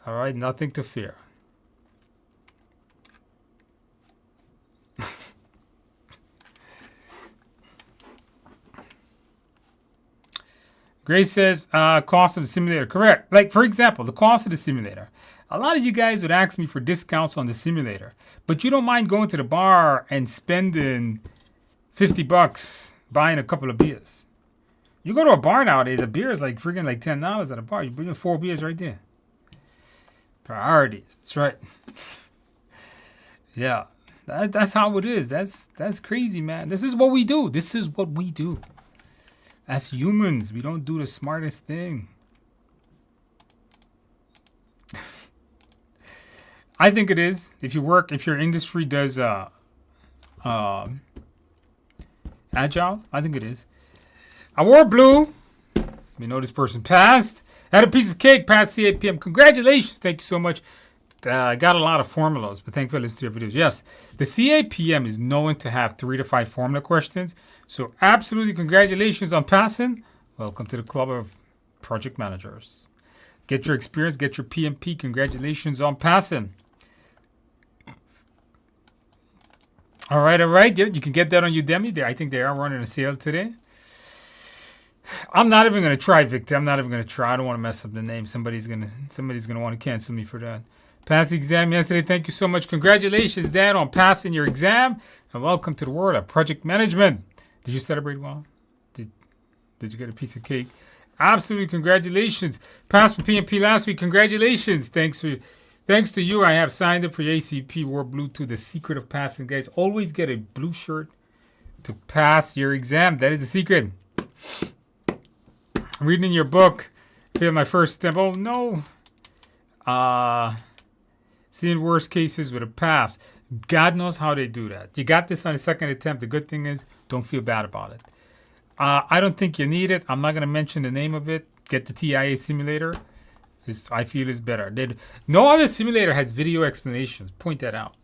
All right? Nothing to fear. Grace says, cost of the simulator. Correct. Like, for example, the cost of the simulator. A lot of you guys would ask me for discounts on the simulator, but you don't mind going to the bar and spending $50 buying a couple of beers. You go to a bar nowadays, a beer is like freaking like $10 at a bar. You bring 4 beers right there. Priorities. That's right. Yeah. That's how it is. That's crazy, man. This is what we do. This is what we do. As humans, we don't do the smartest thing. I think it is. If your industry does Agile, I think it is. I wore blue. We know this person passed. Had a piece of cake, passed CAPM. Congratulations. Thank you so much. I got a lot of formulas, but thank you for listening to your videos. Yes, the CAPM is known to have 3 to 5 formula questions. So absolutely congratulations on passing. Welcome to the club of project managers. Get your experience, get your PMP. Congratulations on passing. All right. You can get that on Udemy. I think they are running a sale today. I'm not even going to try, Victor. I'm not even going to try. I don't want to mess up the name. Somebody's going to want to cancel me for that. Passed the exam yesterday. Thank you so much. Congratulations, Dad, on passing your exam. And welcome to the world of project management. Did you celebrate well? Did you get a piece of cake? Absolutely, congratulations. Passed for PMP last week. Congratulations. Thanks to you, I have signed up for your ACP, wore blue to the secret of passing. Guys, always get a blue shirt to pass your exam. That is the secret. I'm reading in your book. Failed my first step. Oh, no. Seeing worst cases with a pass. God knows how they do that. You got this on the second attempt. The good thing is, don't feel bad about it. I don't think you need it. I'm not going to mention the name of it. Get the TIA simulator. I feel is better. No other simulator has video explanations. Point that out.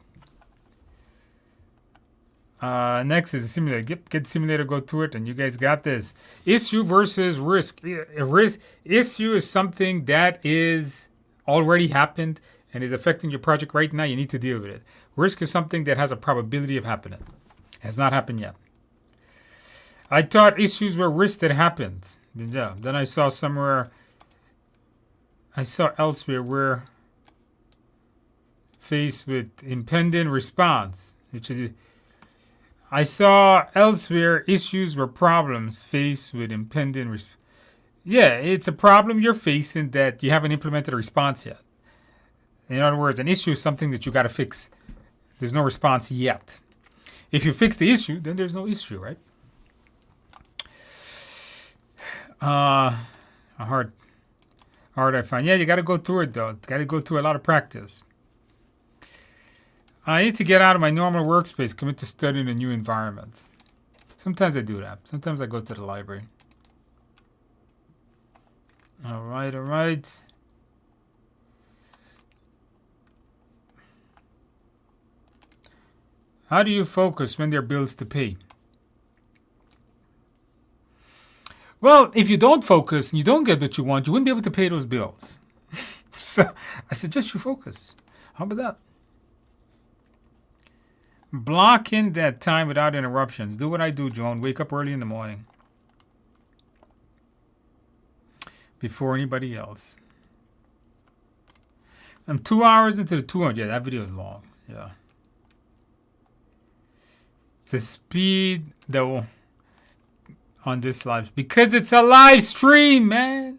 Next is a simulator. Get the simulator, go through it, and you guys got this. Issue versus risk. Issue is something that is already happened and is affecting your project right now. You need to deal with it. Risk is something that has a probability of happening. Has not happened yet. I thought issues were risks that happened. Yeah. Then I saw elsewhere where faced with impending response. I saw elsewhere issues were problems faced with impending response. Yeah, it's a problem you're facing that you haven't implemented a response yet. In other words, an issue is something that you got to fix. There's no response yet. If you fix the issue, then there's no issue, right? Hard I find. Yeah, you got to go through it, though. Got to go through a lot of practice. I need to get out of my normal workspace, commit to studying a new environment. Sometimes I do that. Sometimes I go to the library. All right. How do you focus when there are bills to pay? Well, if you don't focus and you don't get what you want, you wouldn't be able to pay those bills. So I suggest you focus. How about that? Block in that time without interruptions. Do what I do, Joan. Wake up early in the morning. Before anybody else. I'm 2 hours into the 200. Yeah, that video is long. Yeah. The speed that on this live, because it's a live stream, man.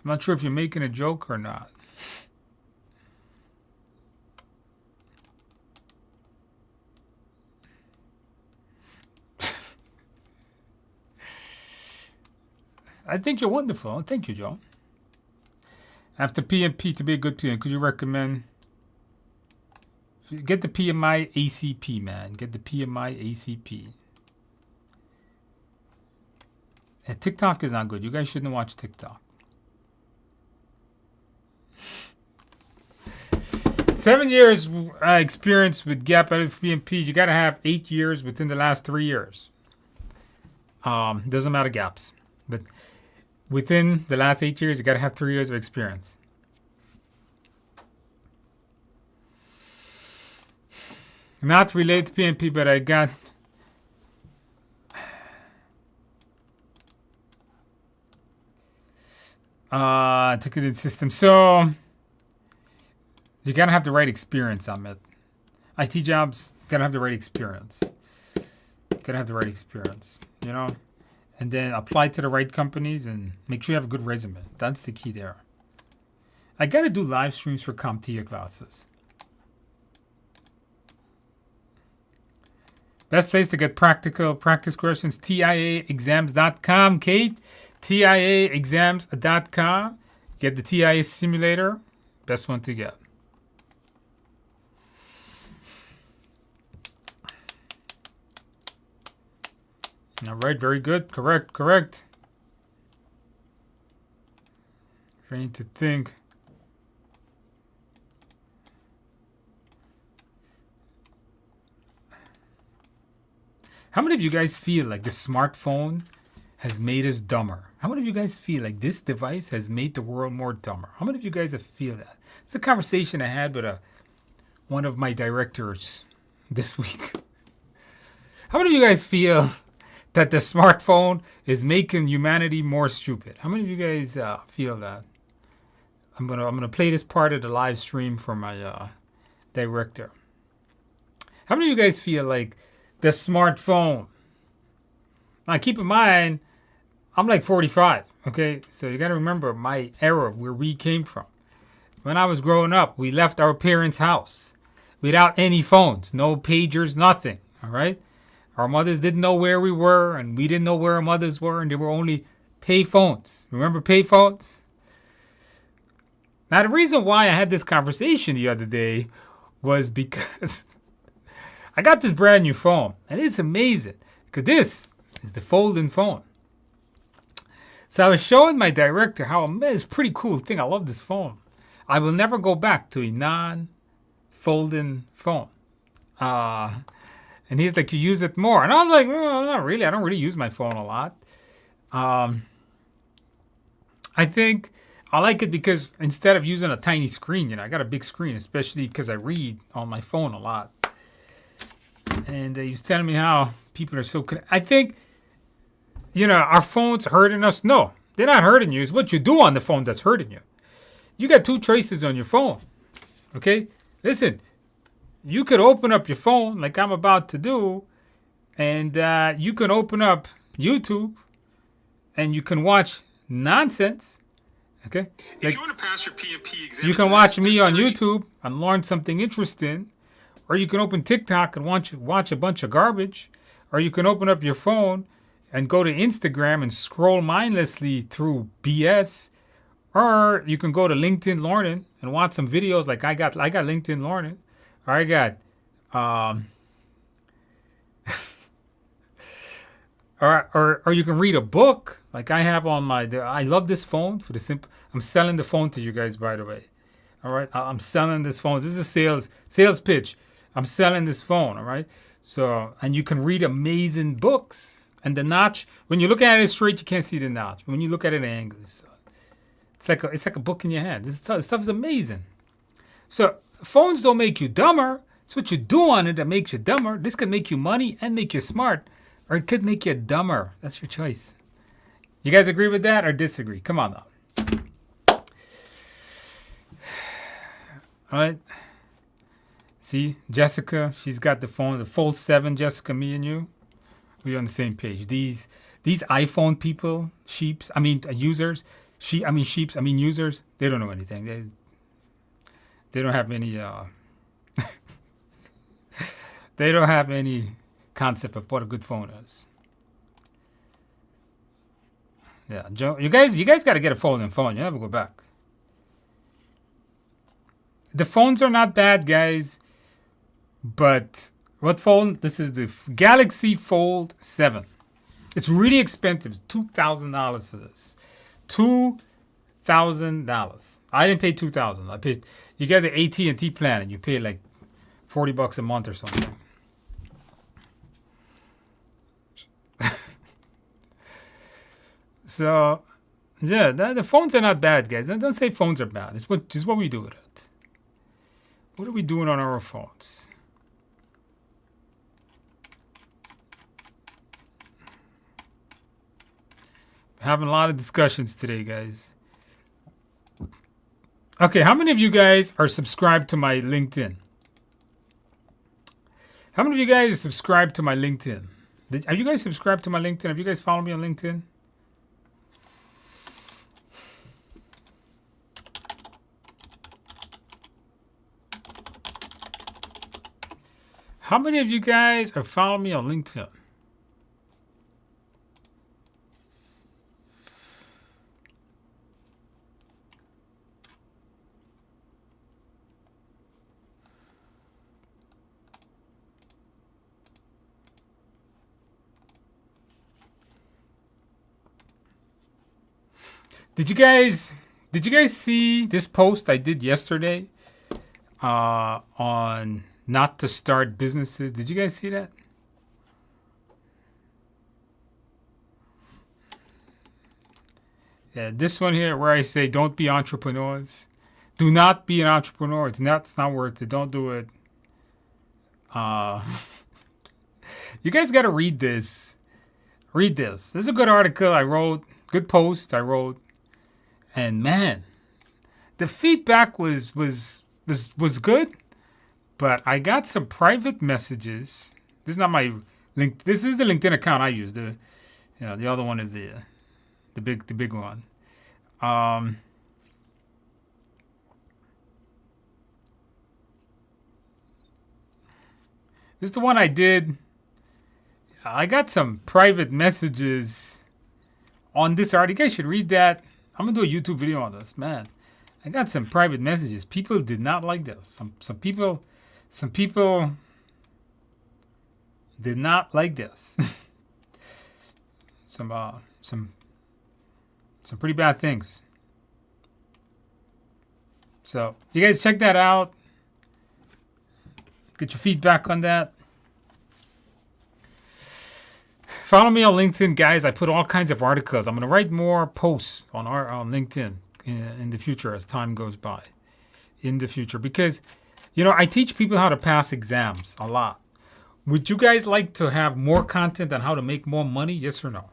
I'm not sure if you're making a joke or not. I think you're wonderful. Thank you, Joe. After PMP to be a good PM, could you recommend? Get the PMI ACP, man. Get the PMI ACP. And TikTok is not good. You guys shouldn't watch TikTok. 7 years experience with CAPM PMP. You got to have 8 years within the last 3 years. Doesn't matter gaps, but within the last 8 years, you got to have 3 years of experience. Not related to PMP, but I got ticketed system. So you gotta have the right experience on it. IT jobs, gotta have the right experience. Gotta have the right experience, you know? And then apply to the right companies and make sure you have a good resume. That's the key there. I gotta do live streams for CompTIA classes. Best place to get practical practice questions, TIAexams.com, Kate. TIAexams.com. Get the TIA simulator. Best one to get. All right, very good. Correct. Trying to think. How many of you guys feel like the smartphone has made us dumber? How many of you guys feel like this device has made the world more dumber? How many of you guys feel that? It's a conversation I had with one of my directors this week. How many of you guys feel that the smartphone is making humanity more stupid? How many of you guys feel that? I'm gonna play this part of the live stream for my director. How many of you guys feel like the smartphone? Now keep in mind, I'm like 45, okay? So you gotta remember my era, where we came from. When I was growing up, we left our parents' house without any phones, no pagers, nothing, all right? Our mothers didn't know where we were, and we didn't know where our mothers were, and there were only pay phones. Remember pay phones? Now the reason why I had this conversation the other day was because I got this brand new phone, and it's amazing, because this is the folding phone. So I was showing my director how it's a pretty cool thing. I love this phone. I will never go back to a non-folding phone. And he's like, you use it more. And I was like, well, not really. I don't really use my phone a lot. I think I like it because instead of using a tiny screen, I got a big screen, especially because I read on my phone a lot. And he was telling me how people are so I think, our phones hurting us. No, they're not hurting you. It's what you do on the phone that's hurting you. You got two choices on your phone. Okay? Listen, you could open up your phone like I'm about to do, and you can open up YouTube, and you can watch nonsense. Okay? If you want to pass your PMP exam, you can watch me on YouTube and learn something interesting. Or you can open TikTok and watch a bunch of garbage. Or you can open up your phone and go to Instagram and scroll mindlessly through BS. Or you can go to LinkedIn Learning and watch some videos like I got LinkedIn Learning. Or I got or you can read a book like I have on I love this phone for the simple. I'm selling the phone to you guys, by the way. All right, I'm selling this phone. This is a sales pitch. I'm selling this phone, all right? So, and you can read amazing books. And the notch, when you look at it straight, you can't see the notch. When you look at it in angle, it's like a book in your hand. This stuff is amazing. So, phones don't make you dumber. It's what you do on it that makes you dumber. This could make you money and make you smart, or it could make you dumber. That's your choice. You guys agree with that or disagree? Come on now. All right. See, Jessica, she's got the phone, the Fold 7, Jessica, me and you. We're on the same page. These iPhone people, users, users, they don't know anything. They don't have any they don't have any concept of what a good phone is. Yeah, Joe, you guys got to get a folding phone. You never go back. The phones are not bad, guys. But what phone? This is the Galaxy Fold 7. It's really expensive. $2,000 for this. $2,000. I didn't pay $2,000. I paid. You get the AT&T plan, and you pay like $40 a month or something. So, yeah, the phones are not bad, guys. Don't say phones are bad. It's what we do with it. What are we doing on our phones? Having a lot of discussions today, guys. Okay, how many of you guys are subscribed to my LinkedIn? How many of you guys are subscribed to my LinkedIn? Are you guys subscribed to my LinkedIn? Have you guys followed me on LinkedIn? How many of you guys are following me on LinkedIn? Did you guys see this post I did yesterday on not to start businesses? Did you guys see that? Yeah, this one here where I say don't be entrepreneurs. Do not be an entrepreneur. It's not worth it. Don't do it. You guys got to read this. Read this. This is a good article I wrote. Good post I wrote. And man, the feedback was good, but I got some private messages. This is not my link. This is the LinkedIn account I use. The other one is the big one. This is the one I did. I got some private messages on this article. You guys should read that. I'm gonna do a YouTube video on this, man. I got some private messages. People did not like this. Some people did not like this. some pretty bad things. So you guys check that out. Get your feedback on that. Follow me on LinkedIn, guys. I put all kinds of articles. I'm going to write more posts on LinkedIn in the future as time goes by. In the future. Because, I teach people how to pass exams a lot. Would you guys like to have more content on how to make more money? Yes or no?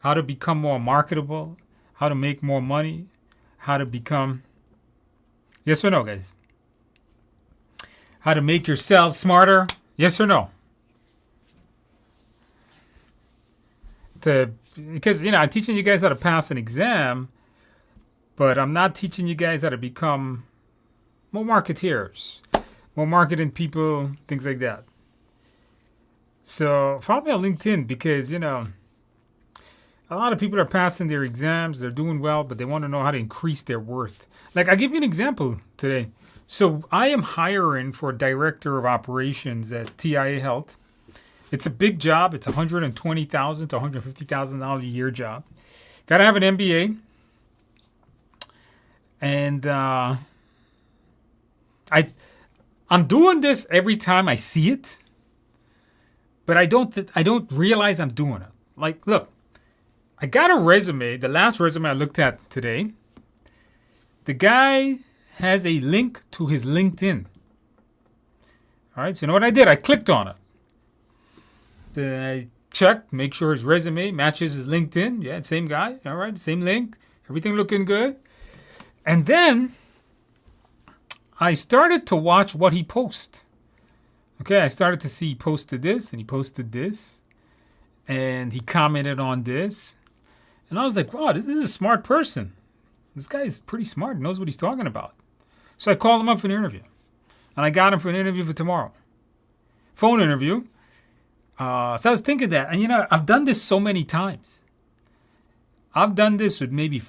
How to become more marketable? How to make more money? How to become... Yes or no, guys? How to make yourself smarter? Yes or no? Because I'm teaching you guys how to pass an exam, but I'm not teaching you guys how to become more marketeers, more marketing people, things like that. So follow me on LinkedIn because, a lot of people are passing their exams, they're doing well, but they want to know how to increase their worth. Like, I'll give you an example today. So I am hiring for a director of operations at TIA Health. It's a big job. It's $120,000 to $150,000 a year job. Got to have an MBA. And I'm doing this every time I see it, but I don't realize I'm doing it. Like, look, I got a resume. The last resume I looked at today, the guy has a link to his LinkedIn. All right. So you know what I did? I clicked on it. Then I checked, make sure his resume matches his LinkedIn. Yeah, same guy. All right, same link. Everything looking good. And then I started to watch what he posts. Okay, I started to see he posted this and he posted this. And he commented on this. And I was like, wow, this is a smart person. This guy is pretty smart, knows what he's talking about. So I called him up for an interview. And I got him for an interview for tomorrow. Phone interview. So I was thinking that, and I've done this so many times. I've done this with maybe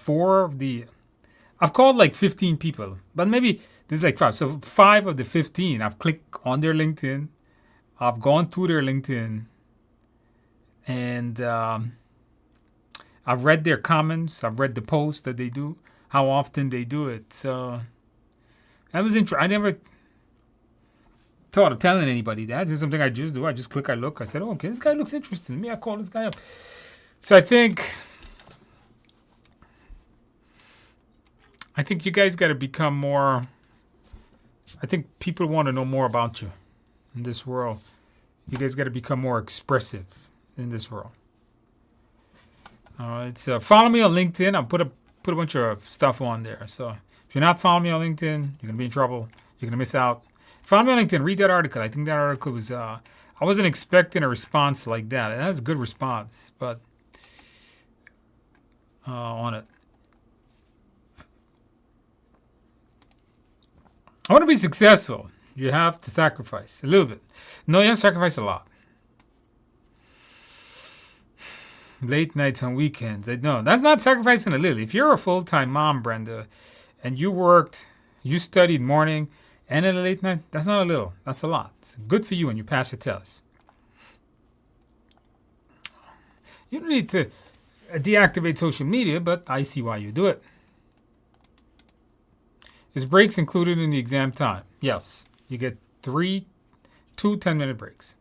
I've called like 15 people, but maybe there's like 5. So 5 of the 15, I've clicked on their LinkedIn. I've gone through their LinkedIn. And I've I've read their comments. I've read the posts that they do, how often they do it. So that was interesting. I never thought of telling anybody that. It's something I just do. I just click, I look. I said, oh, okay, this guy looks interesting. Maybe I call this guy up. So I think you guys got to become more. I think people want to know more about you in this world. You guys got to become more expressive in this world. All right. So follow me on LinkedIn. I'll put a bunch of stuff on there. So if you're not following me on LinkedIn, you're gonna be in trouble. You're gonna miss out. Follow me on LinkedIn. Read that article. I think that article was. I wasn't expecting a response like that. That's a good response, but on it. I want to be successful. You have to sacrifice a little bit. No, you have to sacrifice a lot. Late nights on weekends. No, that's not sacrificing a little. If you're a full-time mom, Brenda, and you studied morning and at a late night, that's not a little. That's a lot. It's good for you when you pass your test. You don't need to deactivate social media, but I see why you do it. Is breaks included in the exam time? Yes. You get 2 10-minute breaks.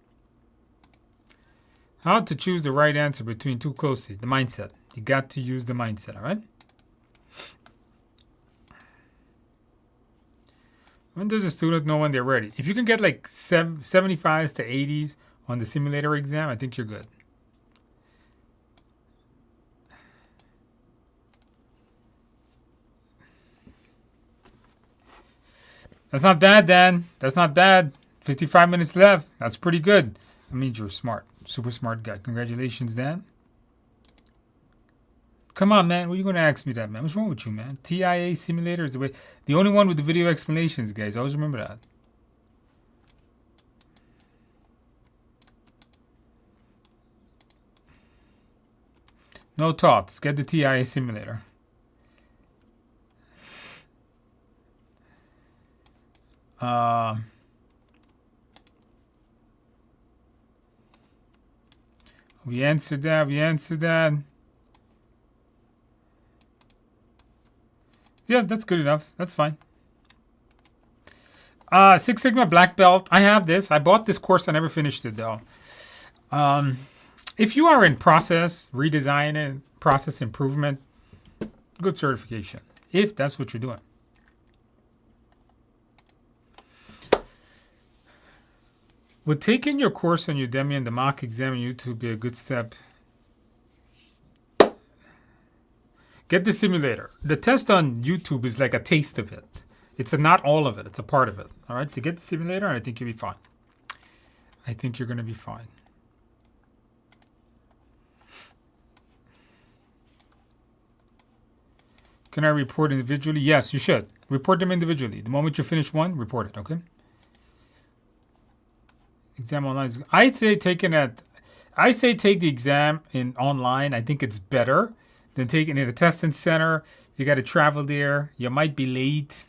How to choose the right answer between two closely? The mindset. You got to use the mindset, all right? When does a student know when they're ready? If you can get like 75s to 80s on the simulator exam, I think you're good. That's not bad, Dan. That's not bad. 55 minutes left. That's pretty good. That means you're smart. Super smart guy. Congratulations, Dan. Come on, man. What are you going to ask me that, man? What's wrong with you, man? TIA simulator is the only one with the video explanations, guys. Always remember that. No thoughts. Get the TIA simulator. We answered that. Yeah, that's good enough. That's fine. Six Sigma Black Belt. I have this. I bought this course. I never finished it, though. If you are in process redesign and process improvement, good certification. If that's what you're doing. Would taking your course on Udemy and the mock exam on YouTube be a good step? Get the simulator. The test on YouTube is like a taste of it. It's not all of it. It's a part of it. All right? To get the simulator, I think you'll be fine. I think you're going to be fine. Can I report individually? Yes, you should. Report them individually. The moment you finish one, report it, okay? Exam online. I say take the exam in online. I think it's better than taking it at a testing center. You got to travel there. You might be late.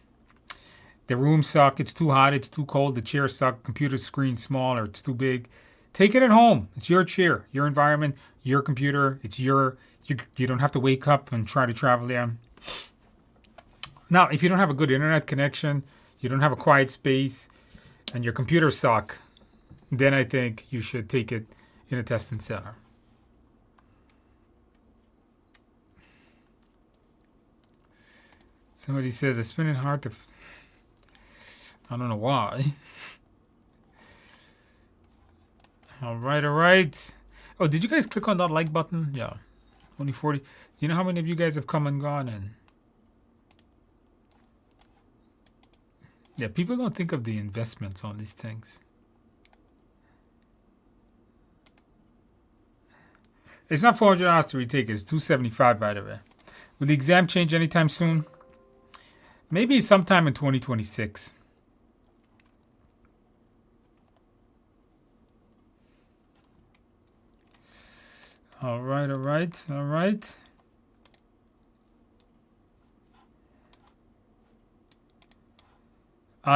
The rooms suck. It's too hot. It's too cold. The chairs suck. Computer screen small or it's too big. Take it at home. It's your chair, your environment, your computer. It's you don't have to wake up and try to travel there. Now, if you don't have a good internet connection, you don't have a quiet space, and your computer suck, then I think you should take it in a testing center. Somebody says, I spend it hard to... I don't know why. All right. Oh, did you guys click on that like button? Yeah. Only 40. Do you know how many of you guys have come and gone? And yeah, people don't think of the investments on these things. It's not $400 to retake it. It's $275, by the way. Will the exam change anytime soon? Maybe sometime in 2026. All right.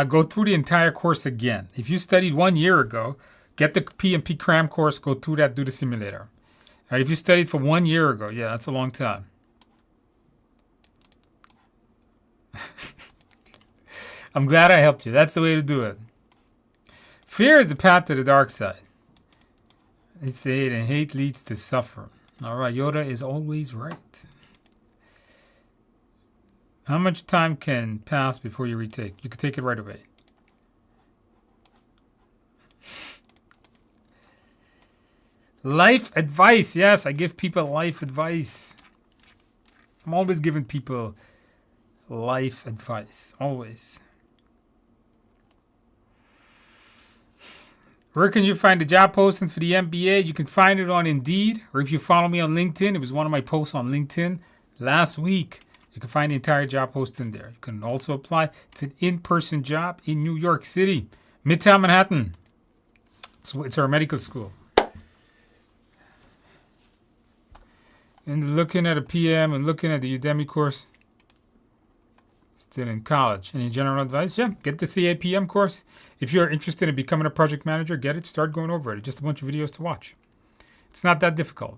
Go through the entire course again. If you studied 1 year ago, get the PMP cram course, go through that, do the simulator. All right, if you studied for 1 year ago, yeah, that's a long time. I'm glad I helped you. That's the way to do it. Fear is the path to the dark side. It's hate, and hate leads to suffering. All right, Yoda is always right. How much time can pass before you retake? You can take it right away. Life advice. Yes, I give people life advice. I'm always giving people life advice. Always. Where can you find the job postings for the MBA? You can find it on Indeed, or if you follow me on LinkedIn, it was one of my posts on LinkedIn last week. You can find the entire job posting there. You can also apply. It's an in-person job in New York City, Midtown Manhattan. It's our medical school. And looking at a PM and looking at the Udemy course. Still in college. Any general advice? Yeah, get the CAPM course. If you're interested in becoming a project manager, get it. Start going over it. It's just a bunch of videos to watch. It's not that difficult.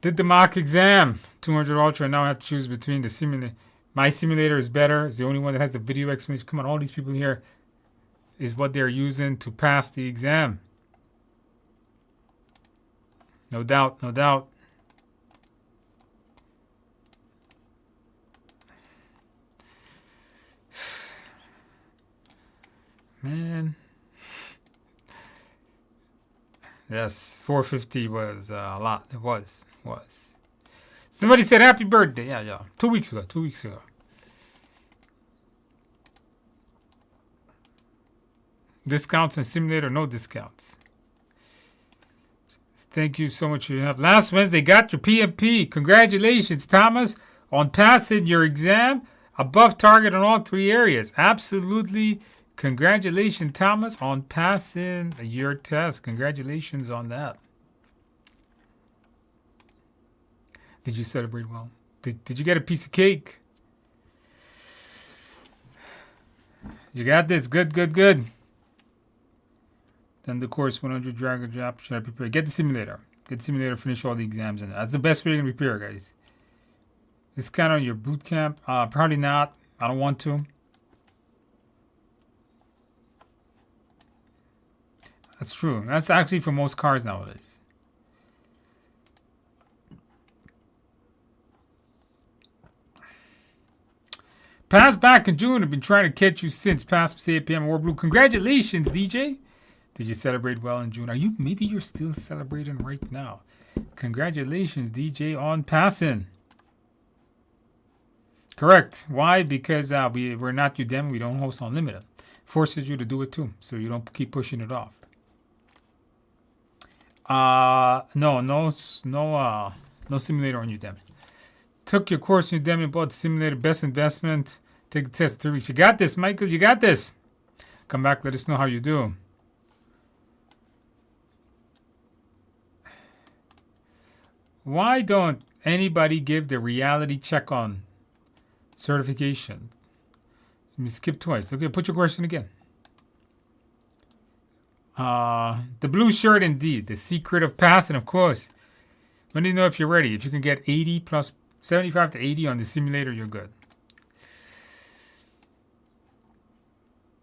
Did the mock exam. 200 Ultra. Now I have to choose between the simulator. My simulator is better. It's the only one that has the video explanation. Come on, all these people here is what they're using to pass the exam. No doubt, no doubt. Man. Yes, 450 was a lot. It was. Somebody said happy birthday. Yeah. 2 weeks ago. Discounts on simulator, no discounts. Thank you so much for your help. Last Wednesday, got your PMP. Congratulations, Thomas, on passing your exam above target on all 3 areas. Absolutely. Congratulations, Thomas, on passing your test. Congratulations on that. Did you celebrate well? Did you get a piece of cake? You got this. Good. Then the course 100 Dragon job. Should I prepare? Get the simulator. Finish all the exams. And that's the best way you can prepare, guys. Discount on your boot camp? Probably not. I don't want to. That's true. That's actually for most cars nowadays. Passed back in June. I've been trying to catch you since. Passed CAPM War Blue. Congratulations, DJ. Did you celebrate well in June? Maybe you're still celebrating right now. Congratulations, DJ, on passing. Correct. Why? Because we're not Udemy. We don't host Unlimited. Forces you to do it too, so you don't keep pushing it off. No simulator on Udemy. Took your course in Udemy, bought the simulator, best investment. Take the test 3 weeks. You got this, Michael. You got this. Come back. Let us know how you do. Why don't anybody give the reality check on certification? Let me skip twice. Okay, put your question again. The blue shirt, indeed. The secret of passing, of course. When do you know if you're ready? If you can get 80 plus 75 to 80 on the simulator, you're good.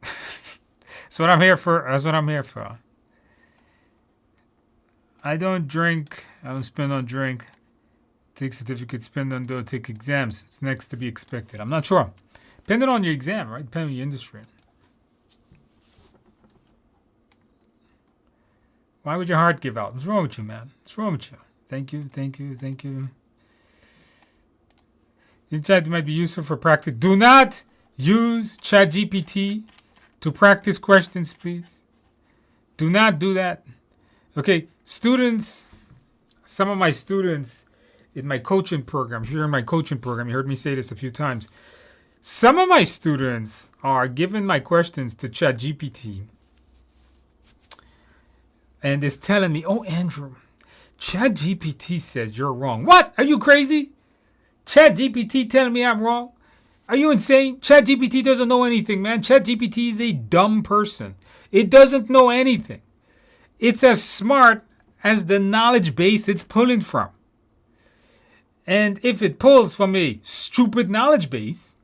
That's what I'm here for. I don't drink. I don't spend on drink. Take certificates, spend on dough, take exams. It's next to be expected. I'm not sure. Depending on your exam, right? Depending on your industry. Why would your heart give out? What's wrong with you, man? What's wrong with you? Thank you. Chat might be useful for practice. Do not use ChatGPT to practice questions, please. Do not do that. Okay, students, some of my students in my coaching program, if you're in my coaching program, you heard me say this a few times. Some of my students are giving my questions to ChatGPT and is telling me, oh, Andrew, ChatGPT says you're wrong. What? Are you crazy? ChatGPT telling me I'm wrong? Are you insane? ChatGPT doesn't know anything, man. ChatGPT is a dumb person. It doesn't know anything. It's as smart as the knowledge base it's pulling from. And if it pulls from a stupid knowledge base,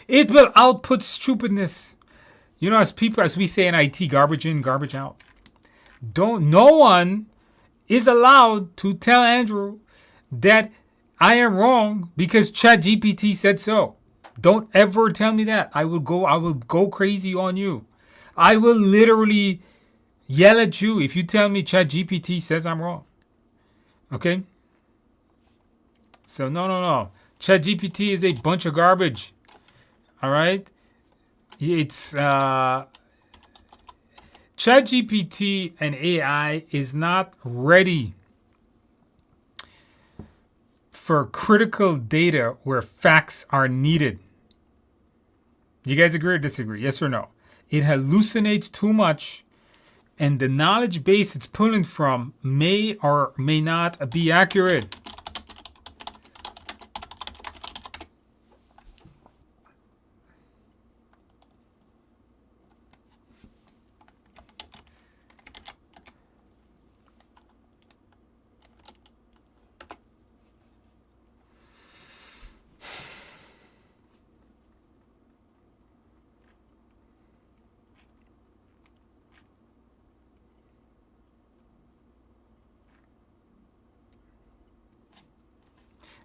it will output stupidness. You know, as people, as we say in IT, garbage in, garbage out. No one is allowed to tell Andrew that I am wrong because ChatGPT said so. Don't ever tell me that. I will go crazy on you. I will literally yell at you if you tell me ChatGPT says I'm wrong. Okay? So no. ChatGPT is a bunch of garbage. All right? It's ChatGPT and AI is not ready for critical data where facts are needed. Do you guys agree or disagree? Yes or no? It hallucinates too much, and the knowledge base it's pulling from may or may not be accurate.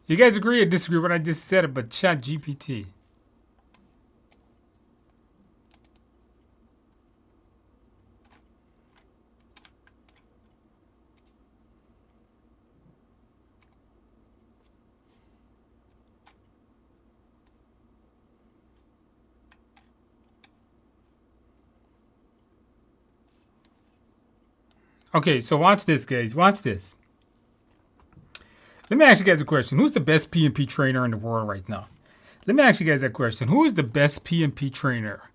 Do you guys agree or disagree with what I just said about ChatGPT? Okay, so watch this, guys. Watch this. Let me ask you guys a question. Who's the best PMP trainer in the world right now? Let me ask you guys that question. Who is the best PMP trainer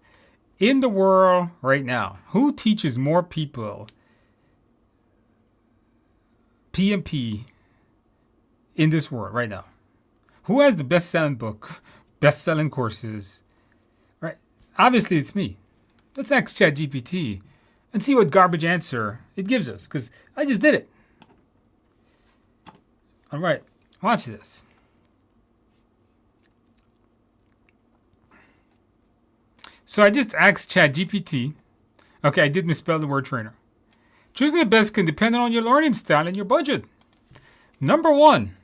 in the world right now? Who teaches more people PMP in this world right now? Who has the best-selling book, best-selling courses? Right? Obviously, it's me. Let's ask ChatGPT and see what garbage answer it gives us, because I just did it. All right, watch this. So I just asked ChatGPT. Okay, I did misspell the word trainer. Choosing the best can depend on your learning style and your budget. Number 1,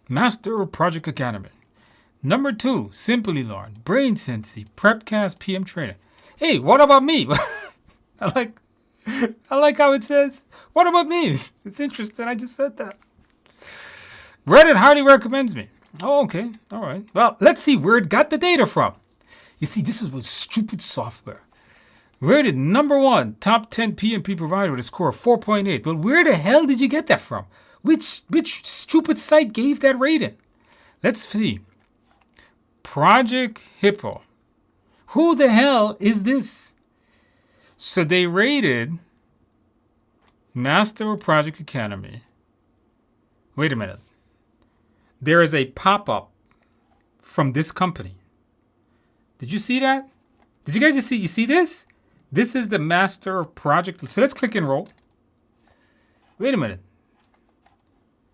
Master Project Academy. Number 2, Simply Learn, Brain Sensei, Prepcast, PM Trainer. Hey, what about me? I like how it says, what about me? It's interesting. I just said that. Reddit highly recommends me. Oh, okay. All right. Well, let's see where it got the data from. You see, this is with stupid software. Rated number 1, top 10 PMP provider with a score of 4.8. But where the hell did you get that from? Which stupid site gave that rating? Let's see. Project Hippo. Who the hell is this? So they rated Master Project Academy. Wait a minute. There is a pop-up from this company. Did you see that? Did you guys just see? You see this? This is the Master Project. So let's click enroll. Wait a minute.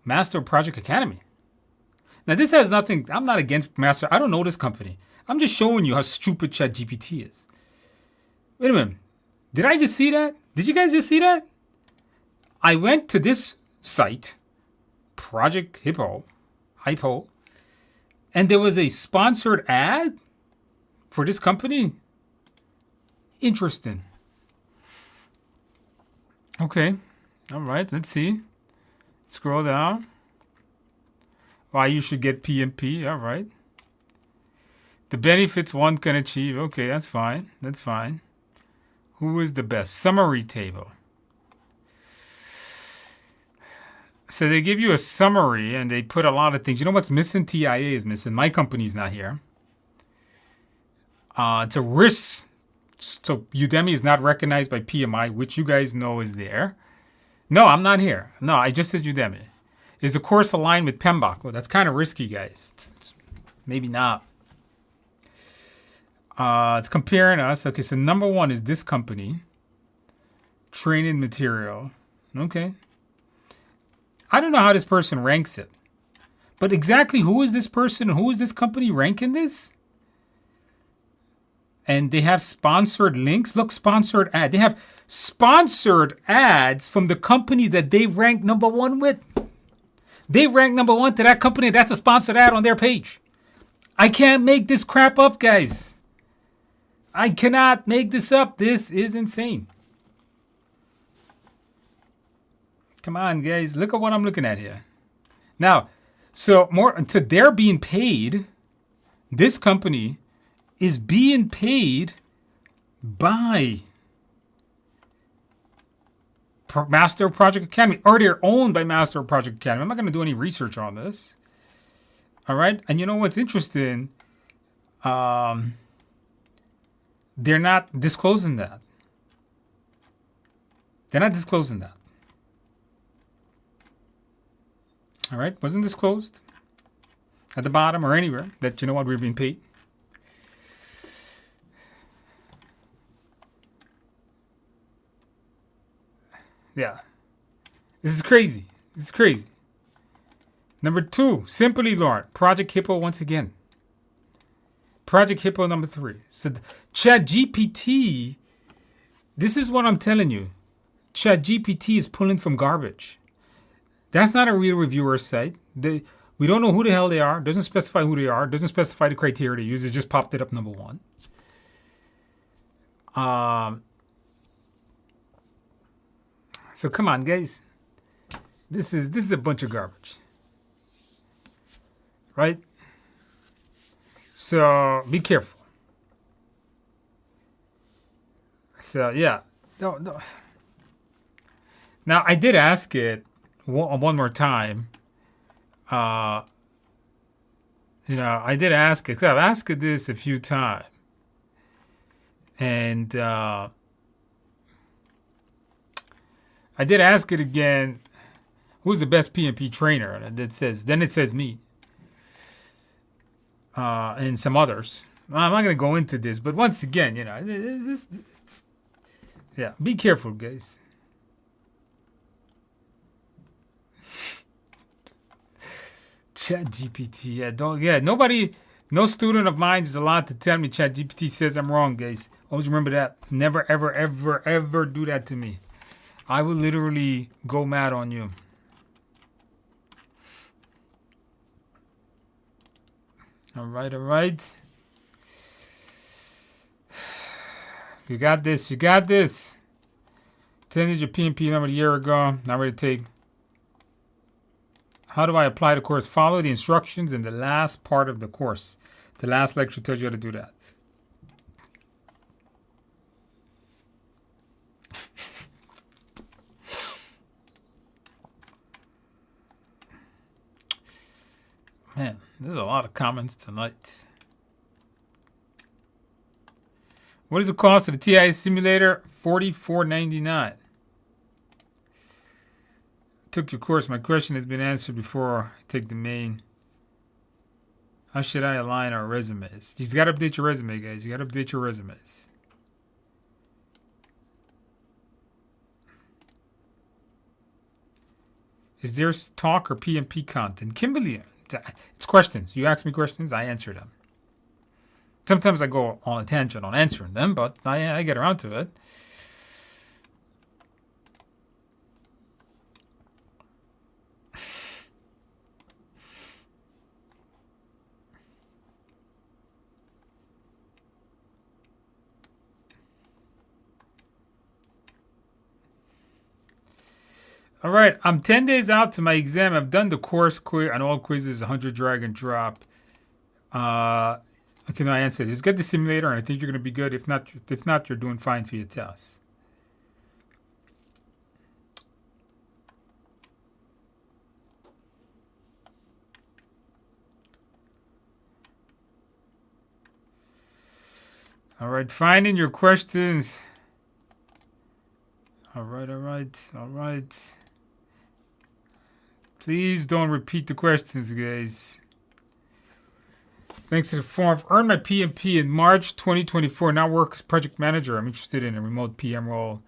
Master Project Academy. Now this has nothing. I'm not against Master. I don't know this company. I'm just showing you how stupid ChatGPT is. Wait a minute. Did I just see that? Did you guys just see that? I went to this site, Project Hippo, and there was a sponsored ad for this company. Interesting. Okay. All right. Let's see. Scroll down. Why you should get PMP. All right. The benefits one can achieve. Okay, that's fine. That's fine. Who is the best? Summary table. So they give you a summary and they put a lot of things. You know what's missing? TIA is missing. My company's not here. It's a risk. So Udemy is not recognized by PMI, which you guys know is there. No, I'm not here. No, I just said Udemy. Is the course aligned with PMBOK? Well, that's kind of risky, guys. It's maybe not. It's comparing us. Okay, so number 1 is this company. training material. Okay. I don't know how this person ranks it. But exactly who is this person? Who is this company ranking this? And they have sponsored links. Look, sponsored ad. They have sponsored ads from the company that they rank number one with. They rank number one to that company. That's a sponsored ad on their page. I can't make this crap up, guys. I cannot make this up. This is insane. Come on, guys. Look at what I'm looking at here. Now, so they're being paid. This company is being paid by Master of Project Academy, or they're owned by Master of Project Academy. I'm not going to do any research on this. All right. And you know what's interesting? They're not disclosing that. They're not disclosing that. All right. Wasn't disclosed at the bottom or anywhere that, you know what, we're being paid. Yeah. This is crazy. This is crazy. Number 2, Simply Learn. Project Hippo once again. Project Hippo number 3. So ChatGPT, this is what I'm telling you. ChatGPT is pulling from garbage. That's not a real reviewer site. We don't know who the hell they are. Doesn't specify who they are. Doesn't specify the criteria they use. It just popped it up number 1. So come on, guys. This is a bunch of garbage. Right? So be careful. So yeah. No. Now I did ask it one more time. I did ask it, because I've asked it this a few times. And I did ask it again, who's the best PMP trainer? And it says me. And some others. I'm not going to go into this, but once again, yeah, be careful, guys. ChatGPT, no student of mine is allowed to tell me ChatGPT says I'm wrong, guys. Always remember that. Never, ever, ever, ever do that to me. I will literally go mad on you. All right. You got this. Attended your PMP number a year ago. Not ready to take. How do I apply the course? Follow the instructions in the last part of the course. The last lecture tells you how to do that. Man, there's a lot of comments tonight. What is the cost of the TI simulator? $44.99. Took your course. My question has been answered before I take the main. How should I align our resumes? You got to update your resume, guys. You got to update your resumes. Is there talk or PMP content? Kimberly, it's questions. You ask me questions, I answer them. Sometimes I go on a tangent on answering them, but I get around to it. All right, I'm 10 days out to my exam. I've done the course quiz and all quizzes, 100 drag and drop. Okay, no, I answered. Just get the simulator, and I think you're going to be good. If not, you're doing fine for your tests. All right, finding your questions. All right. Please don't repeat the questions, guys. Thanks to the form. Earned my PMP in March 2024. Now work as project manager. I'm interested in a remote PM role.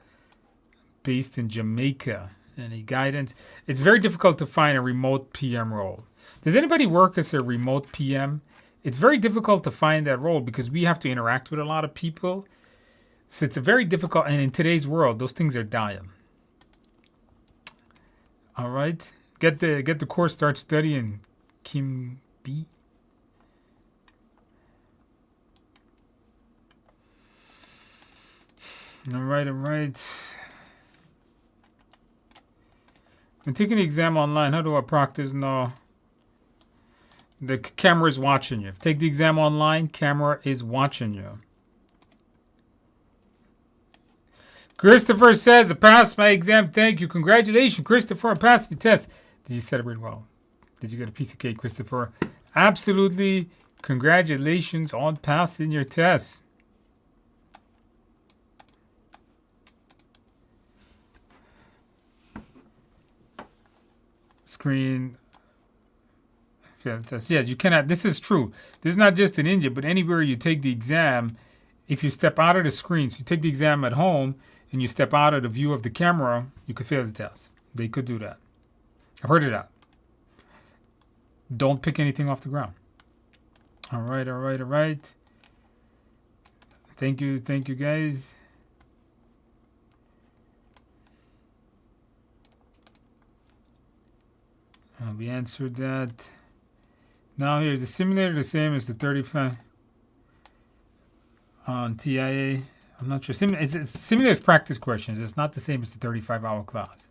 based in Jamaica. Any guidance? It's very difficult to find a remote PM role. Does anybody work as a remote PM? It's very difficult to find that role because we have to interact with a lot of people. So it's a very difficult, and in today's world, those things are dying. All right. Get the course, start studying. Kim B. All right. I'm taking the exam online. How do our proctors know? The camera is watching you. Take the exam online. Camera is watching you. Christopher says, I passed my exam. Thank you. Congratulations, Christopher. I passed your test. Did you celebrate well? Did you get a piece of cake, Christopher? Absolutely. Congratulations on passing your test. Screen. Test. Yeah, you cannot. This is true. This is not just in India, but anywhere you take the exam, if you step out of the screen, so you take the exam at home and you step out of the view of the camera, you could fail the test. They could do that. I've heard of that. Don't pick anything off the ground. All right. Thank you, guys. We answered that. Now here's the simulator, the same as the 35 on TIA. I'm not sure. Simulator is practice questions. It's not the same as the 35-hour class.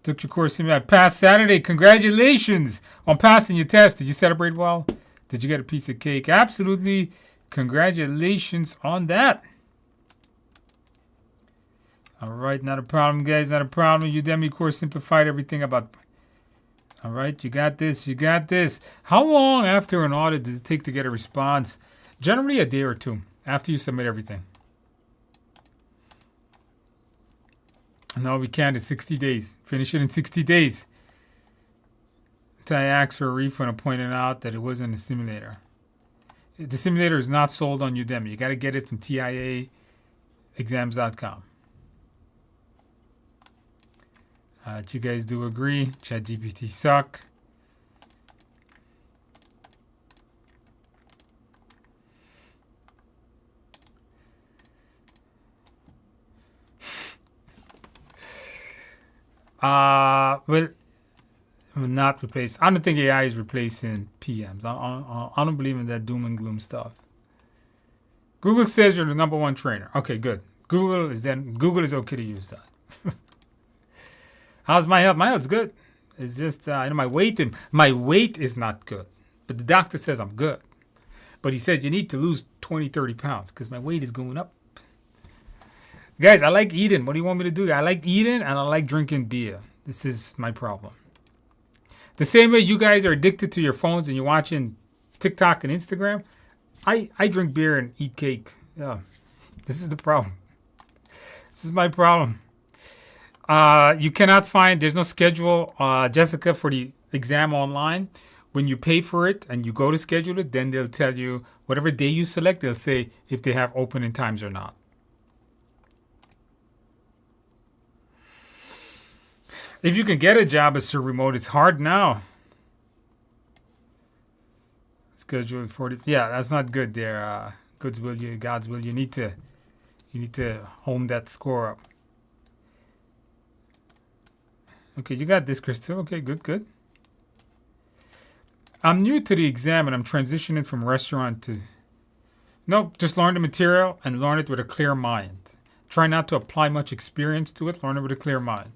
Took your course. I passed Saturday. Congratulations on passing your test. Did you celebrate well? Did you get a piece of cake? Absolutely. Congratulations on that. All right. Not a problem, guys. Not a problem. Udemy course simplified everything about... All right, you got this. How long after an audit does it take to get a response? Generally a day or two after you submit everything. No, we can't. It's 60 days. Finish it in 60 days. Until I asked for a refund and pointed out that it wasn't a simulator. The simulator is not sold on Udemy. You got to get it from TIAexams.com. Do you guys do agree? ChatGPT suck. Well, not replace. I don't think AI is replacing PMs. I don't believe in that doom and gloom stuff. Google says you're the #1 trainer. Okay, good. Google is okay to use that. How's my health? My health's good. It's just my weight is not good. But the doctor says I'm good. But he said you need to lose 20, 30 pounds because my weight is going up. Guys, I like eating. What do you want me to do? I like eating and I like drinking beer. This is my problem. The same way you guys are addicted to your phones and you're watching TikTok and Instagram, I drink beer and eat cake. Yeah, this is the problem. This is my problem. You cannot find, there's no schedule, Jessica, for the exam online. When you pay for it and you go to schedule it, then they'll tell you whatever day you select, they'll say if they have opening times or not. If you can get a job as a remote, it's hard now. Schedule 40. Yeah, that's not good there. God's will. You need to hone that score up. Okay, you got this, Crystal. Okay, good. I'm new to the exam and I'm transitioning from restaurant to... Nope, just learn the material and learn it with a clear mind. Try not to apply much experience to it. Learn it with a clear mind.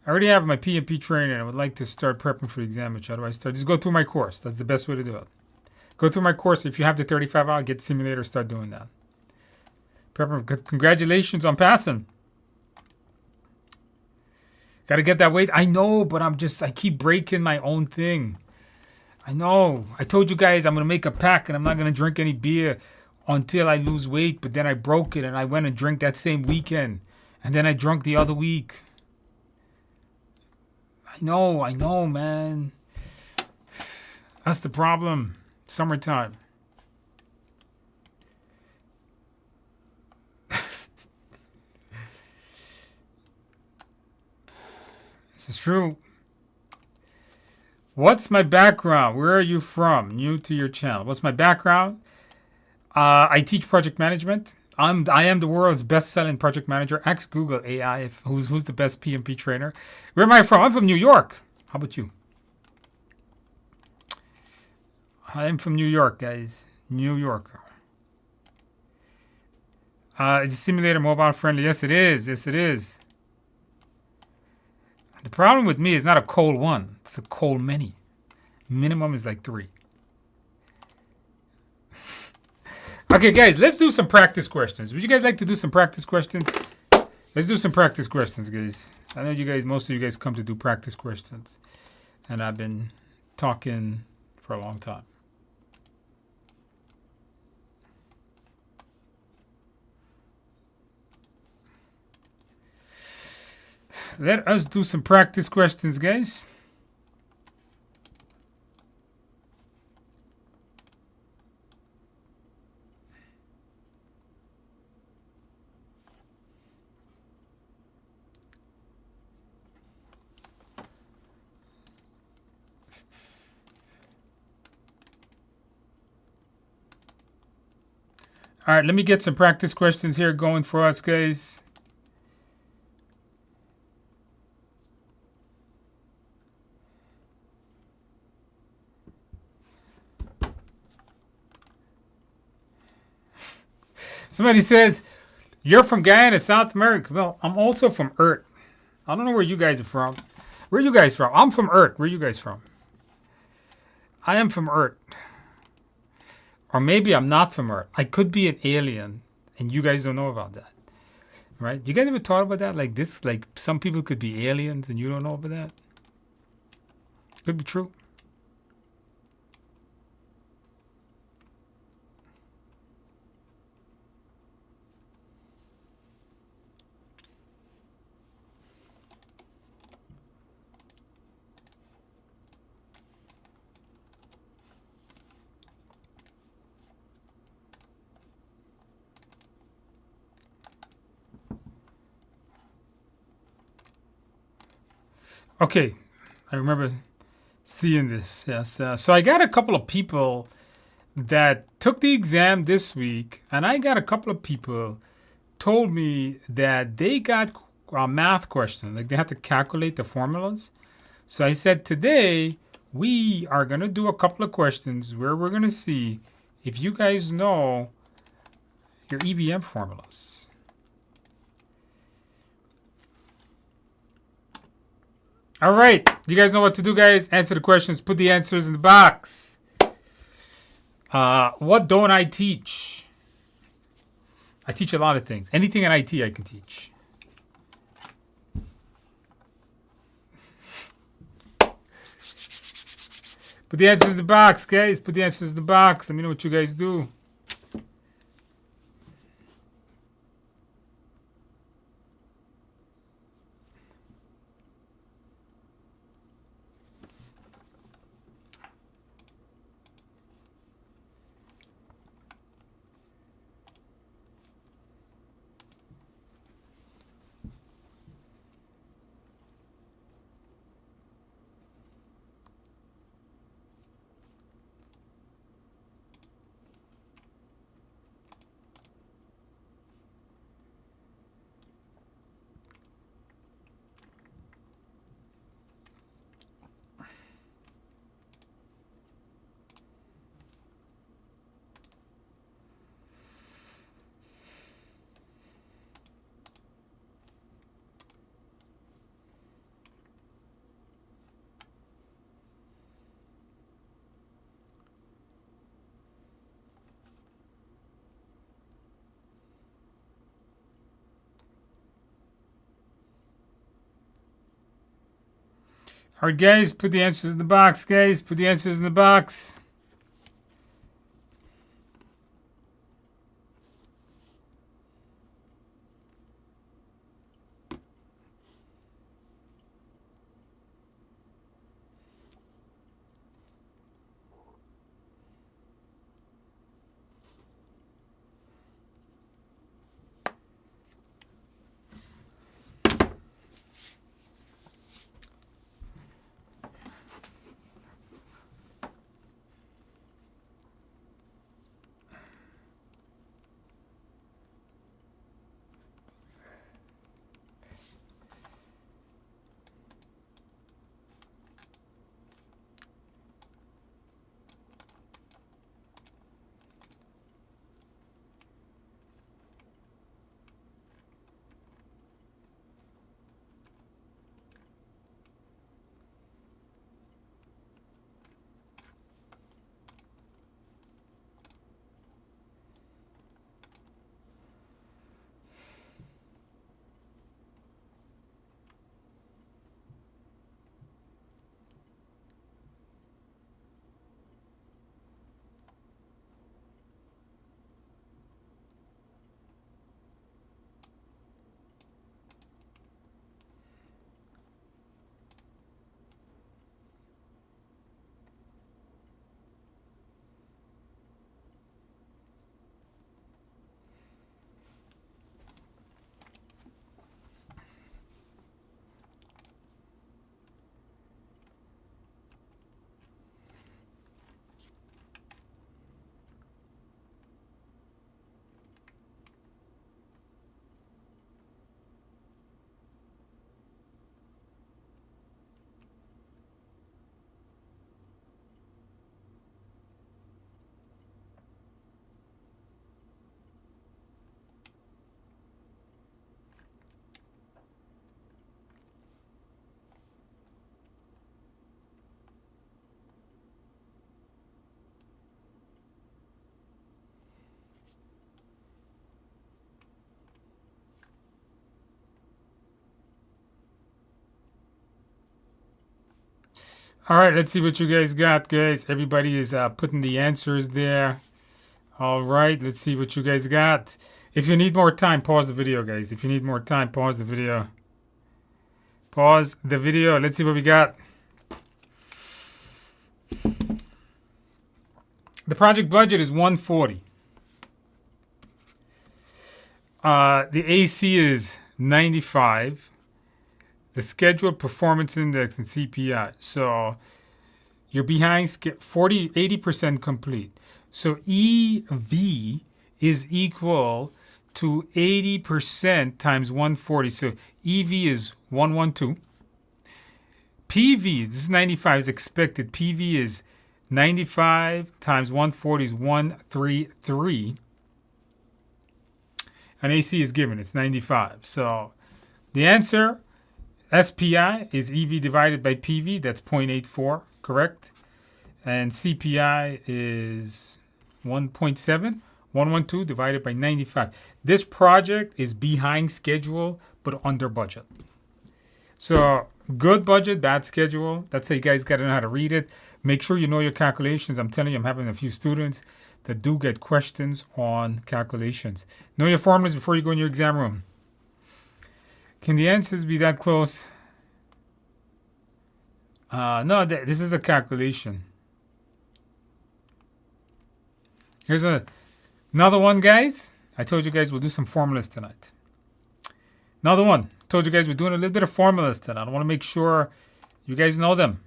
I already have my PMP training and I would like to start prepping for the exam. How do I start? Just go through my course. That's the best way to do it. Go through my course. If you have the 35-hour, get the simulator, start doing that. Prepping. Congratulations on passing. Got to get that weight. I know, but I keep breaking my own thing. I know. I told you guys I'm going to make a pact and I'm not going to drink any beer until I lose weight. But then I broke it and I went and drank that same weekend. And then I drank the other week. I know, man. That's the problem. Summertime. This is true. What's my background? Where are you from? New to your channel. What's my background? I teach project management. I am the world's best-selling project manager. Ask Google AI who's the best PMP trainer. Where am I from? I'm from New York. How about you? I am from New York, guys. New York. Is the simulator mobile friendly? Yes, it is. Yes, it is. The problem with me is not a cold one. It's a cold many. Minimum is like 3. Okay, guys, let's do some practice questions. Would you guys like to do some practice questions? Let's do some practice questions, guys. I know you guys, most of you guys come to do practice questions. And I've been talking for a long time. Let us do some practice questions, guys. All right, let me get some practice questions here going for us, guys. Somebody says, you're from Guyana, South America. Well, I'm also from Earth. I don't know where you guys are from. Where are you guys from? I'm from Earth. Where are you guys from? I am from Earth. Or maybe I'm not from Earth. I could be an alien, and you guys don't know about that. Right? You guys ever thought about that? Like this, like some people could be aliens, and you don't know about that? Could be true. Okay, I remember seeing this. Yes, so I got a couple of people that took the exam this week, and I got a couple of people told me that they got math questions, like they had to calculate the formulas. So I said today we are gonna do a couple of questions where we're gonna see if you guys know your EVM formulas. All right, you guys know what to do, guys. Answer the questions, put the answers in the box. What don't I teach? I teach a lot of things. Anything in IT I can teach. Put the answers in the box, guys. Put the answers in the box. Let me know what you guys do. All right, guys, put the answers in the box, guys. Put the answers in the box. All right, let's see what you guys got, guys. Everybody is putting the answers there. All right, let's see what you guys got. If you need more time, pause the video, guys. If you need more time, pause the video. Pause the video. Let's see what we got. The project budget is 140. The AC is 95. The scheduled performance index and CPI. So you're behind 80% complete. So EV is equal to 80% times 140. So EV is 112. PV, this is 95, is expected. PV is 95 times 140 is 133. And AC is given, it's 95. So the answer, SPI, is EV divided by PV. That's 0.84, correct? And CPI is 1.7. 112 divided by 95. This project is behind schedule, but under budget. So good budget, bad schedule. That's how you guys got to know how to read it. Make sure you know your calculations. I'm telling you, I'm having a few students that do get questions on calculations. Know your formulas before you go in your exam room. Can the answers be that close? No, this is a calculation. Here's another one, guys. I told you guys we'll do some formulas tonight. Another one. Told you guys we're doing a little bit of formulas tonight. I want to make sure you guys know them.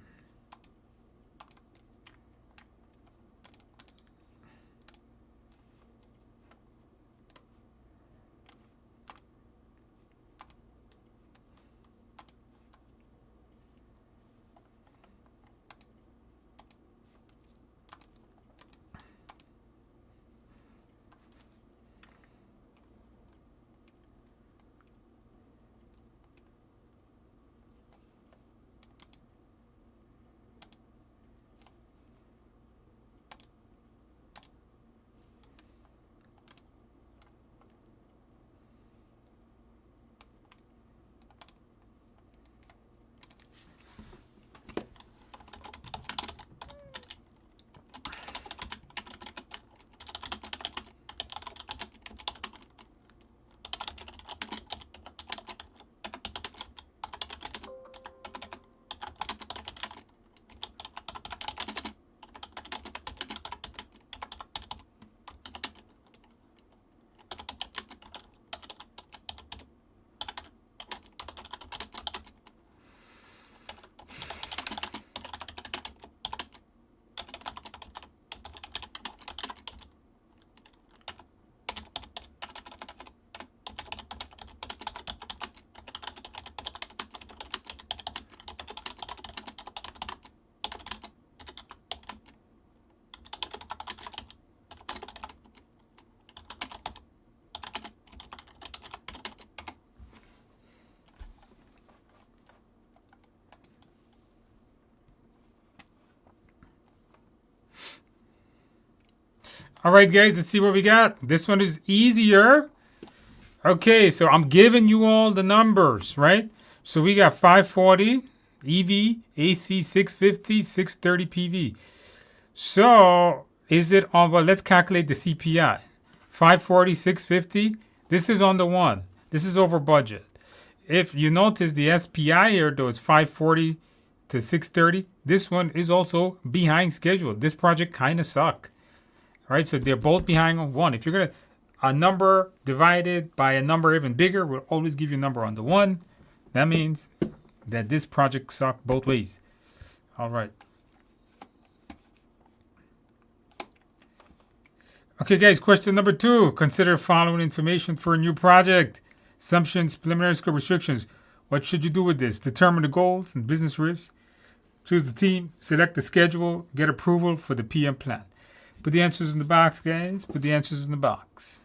All right, guys, let's see what we got. This one is easier. Okay, so I'm giving you all the numbers, right? So we got 540 EV, AC 650, 630 PV. So is it on, well, let's calculate the CPI. 540, 650. This is on the one. This is over budget. If you notice the SPI here, though, is 540 to 630. This one is also behind schedule. This project kind of sucked. Right, so they're both behind on one. If you're gonna, a number divided by a number even bigger will always give you a number on the one. That means that this project sucked both ways. All right. Okay, guys, question number 2. Consider following information for a new project. Assumptions, preliminary scope, restrictions. What should you do with this? Determine the goals and business risks. Choose the team. Select the schedule. Get approval for the PM plan. Put the answers in the box, guys. Put the answers in the box.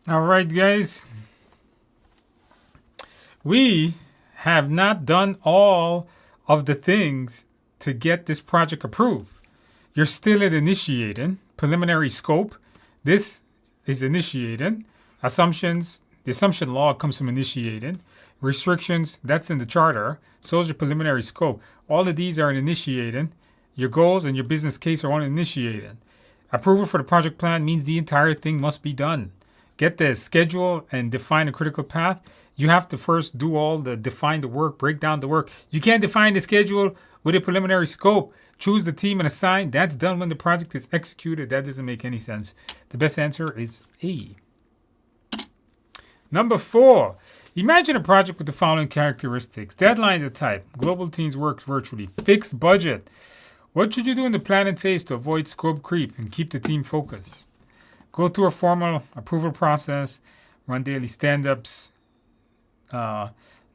All right, guys. We have not done all of the things to get this project approved. You're still at initiating, preliminary scope. This is initiating. Assumptions, the assumption log comes from initiating. Restrictions, that's in the charter. So is your preliminary scope. All of these are in initiating. Your goals and your business case are on initiating. Approval for the project plan means the entire thing must be done. Get the schedule and define a critical path. You have to first do all the define the work, break down the work. You can't define the schedule with a preliminary scope. Choose the team and assign. That's done when the project is executed. That doesn't make any sense. The best answer is A. Number 4. Imagine a project with the following characteristics. Deadlines are tight. Global teams work virtually. Fixed budget. What should you do in the planning phase to avoid scope creep and keep the team focused? Go through a formal approval process, run daily stand-ups,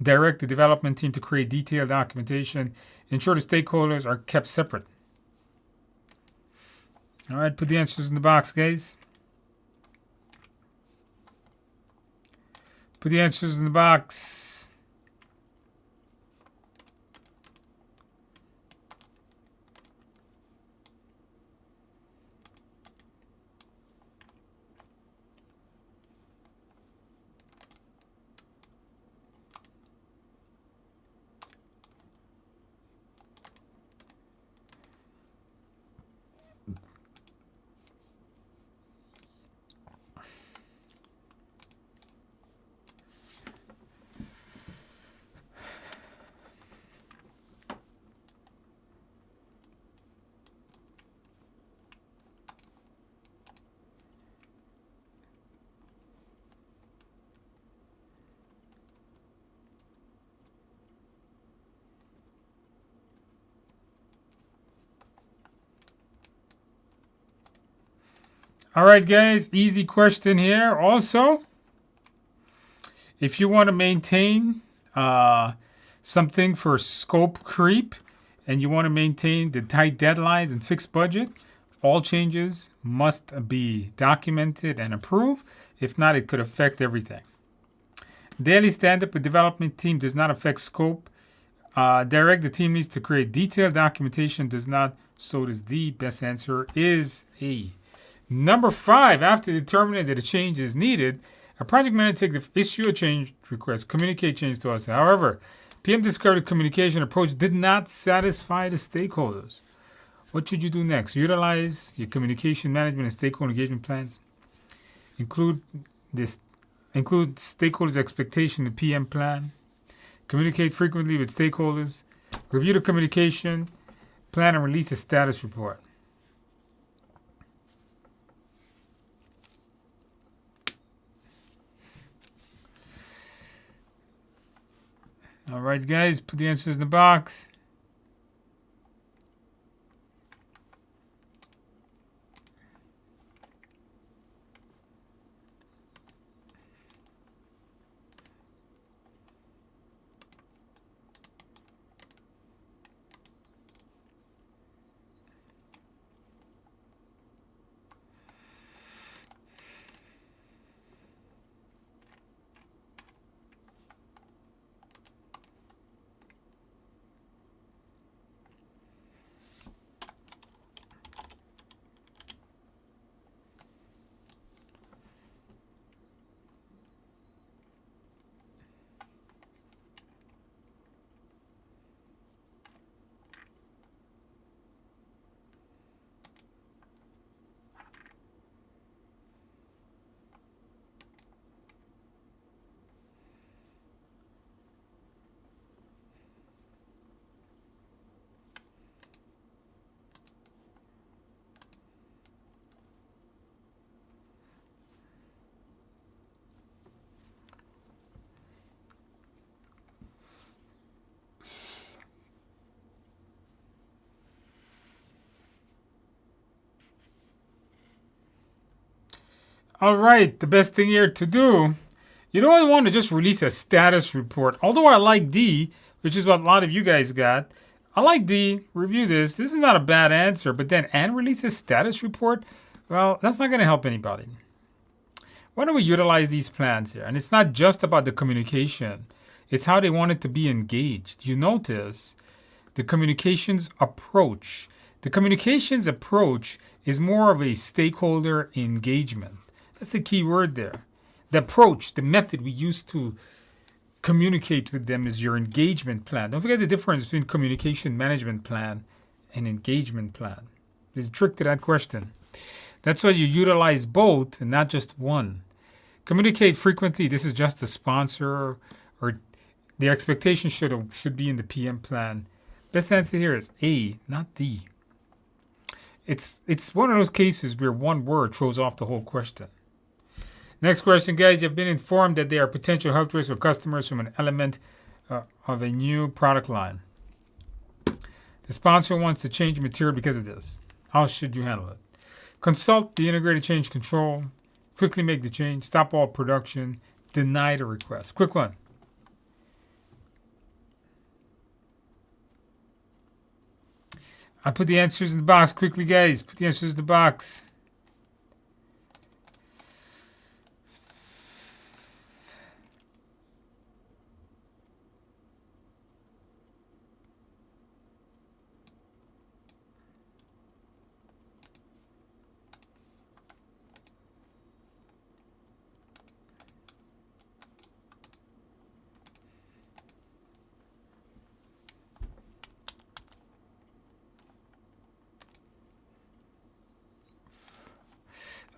direct the development team to create detailed documentation, ensure the stakeholders are kept separate. All right, put the answers in the box, guys. Put the answers in the box. All right, guys, easy question here. Also, if you want to maintain something for scope creep and you want to maintain the tight deadlines and fixed budget, all changes must be documented and approved. If not, it could affect everything. Daily stand-up with development team does not affect scope. Direct the team needs to create detailed documentation does not. So does D. Best answer is A. Number 5, after determining that a change is needed, a project manager takes the issue a change request, communicate change to us. However, PM discovered the communication approach did not satisfy the stakeholders. What should you do next? Utilize your communication management and stakeholder engagement plans. Include stakeholders' expectation in the PM plan. Communicate frequently with stakeholders. Review the communication plan and release a status report. All right, guys, put the answers in the box. All right, the best thing here to do, you don't want to just release a status report. Although I like D, which is what a lot of you guys got. I like D, review this. This is not a bad answer, but then and release a status report? Well, that's not going to help anybody. Why don't we utilize these plans here? And it's not just about the communication. It's how they want it to be engaged. You notice the communications approach. The communications approach is more of a stakeholder engagement. That's the key word there. The approach, the method we use to communicate with them is your engagement plan. Don't forget the difference between communication management plan and engagement plan. There's a trick to that question. That's why you utilize both and not just one. Communicate frequently. This is just a sponsor, or the expectation should be in the PM plan. Best answer here is A, not D. It's one of those cases where one word throws off the whole question. Next question, guys. You've been informed that there are potential health risks for customers from an element of a new product line. The sponsor wants to change material because of this. How should you handle it? Consult the integrated change control. Quickly make the change. Stop all production. Deny the request. Quick one. I put the answers in the box quickly, guys. Put the answers in the box.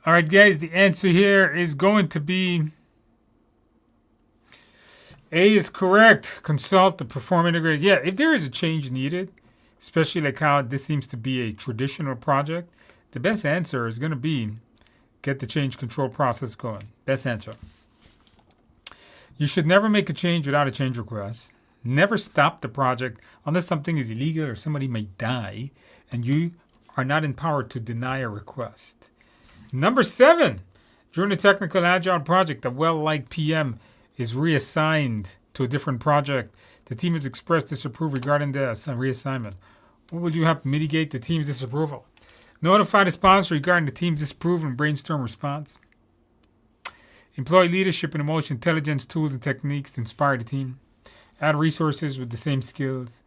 All right, guys, the answer here is going to be A is correct. Consult the perform integrated. Yeah, if there is a change needed, especially like how this seems to be a traditional project, the best answer is going to be get the change control process going. Best answer. You should never make a change without a change request. Never stop the project unless something is illegal or somebody may die and you are not empowered to deny a request. Number 7, during the technical agile project, a well-liked PM is reassigned to a different project. The team has expressed disapproval regarding the reassignment. What would you have to mitigate the team's disapproval? Notify the sponsor regarding the team's disapproval and brainstorm response. Employ leadership and emotional intelligence tools and techniques to inspire the team. Add resources with the same skills.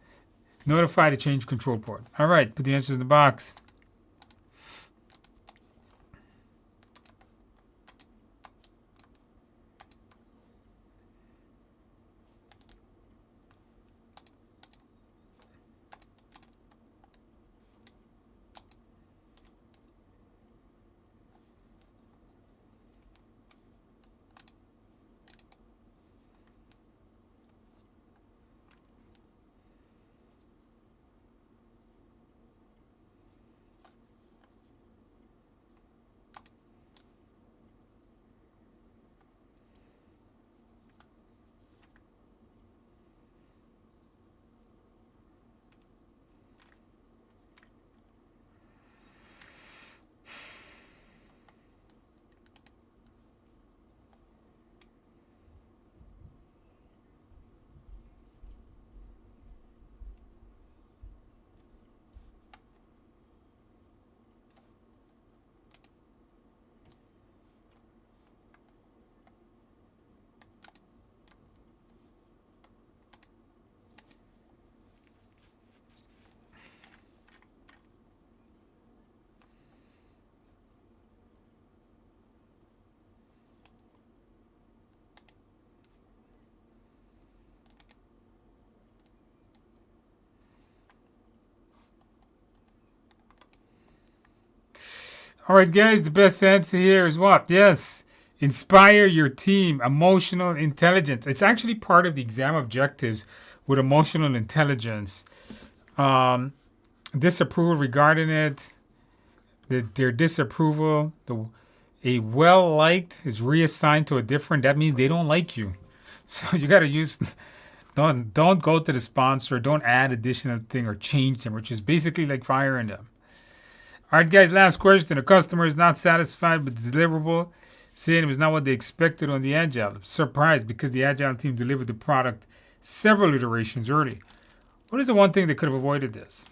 Notify the change control board. All right, put the answers in the box. All right, guys, the best answer here is what? Yes, inspire your team, emotional intelligence. It's actually part of the exam objectives with emotional intelligence. Disapproval regarding it, their disapproval, a well-liked is reassigned to a different. That means they don't like you. So you got to use, don't go to the sponsor, don't add additional thing or change them, which is basically like firing them. All right, guys, last question. A customer is not satisfied with the deliverable, saying it was not what they expected on the Agile. Surprised because the Agile team delivered the product several iterations early. What is the one thing that could have avoided this?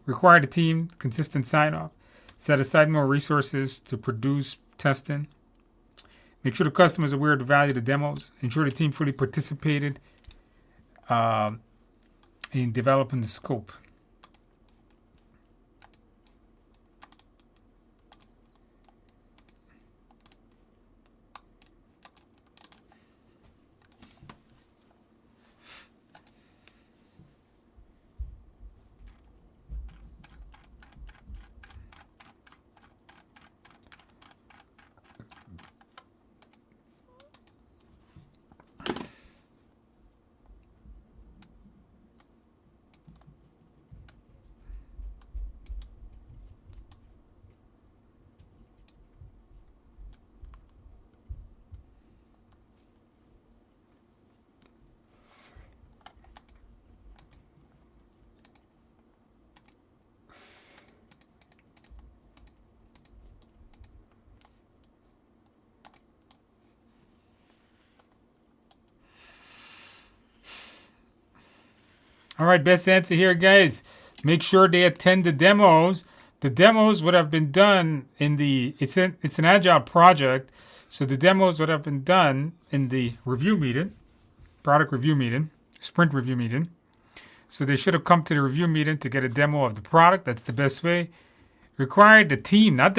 Require the team consistent sign-off. Set aside more resources to produce testing. Make sure the customer is aware of the value of the demos. Ensure the team fully participated in developing the scope. All right, best answer here, guys. Make sure they attend the demos. The demos would have been done in the, it's an Agile project, so the demos would have been done in the review meeting, product review meeting, sprint review meeting. So they should have come to the review meeting to get a demo of the product. That's the best way. Required the team, not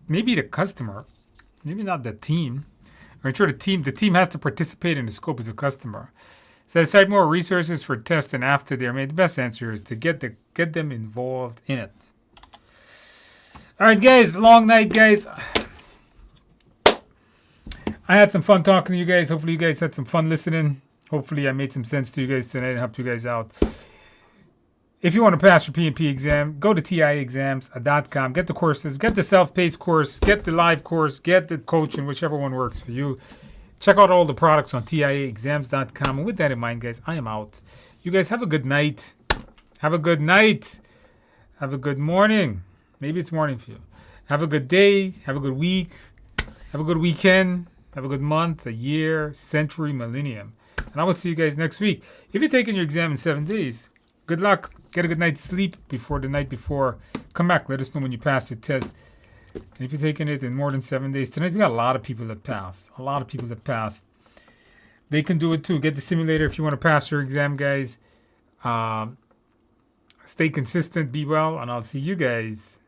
maybe the customer, maybe not the team. Make sure the team has to participate in the scope as a customer. Set aside more resources for testing after they're made. The best answer is to get them involved in it. All right, guys. Long night, guys. I had some fun talking to you guys. Hopefully, you guys had some fun listening. Hopefully, I made some sense to you guys tonight and helped you guys out. If you want to pass your PMP exam, go to tiexams.com. Get the courses. Get the self-paced course. Get the live course. Get the coaching, whichever one works for you. Check out all the products on tiexams.com. And with that in mind, guys, I am out. You guys have a good night. Have a good night. Have a good morning. Maybe it's morning for you. Have a good day. Have a good week. Have a good weekend. Have a good month, a year, century, millennium. And I will see you guys next week. If you're taking your exam in 7 days, good luck. Get a good night's sleep before the night before. Come back. Let us know when you pass your test. And if you're taking it in more than 7 days, tonight we got a lot of people that pass. A lot of people that pass. They can do it too. Get the simulator if you want to pass your exam, guys. Stay consistent, be well, and I'll see you guys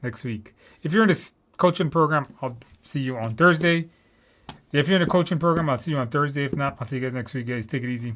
next week. If you're in this coaching program, I'll see you on Thursday. If you're in a coaching program, I'll see you on Thursday. If not, I'll see you guys next week, guys. Take it easy.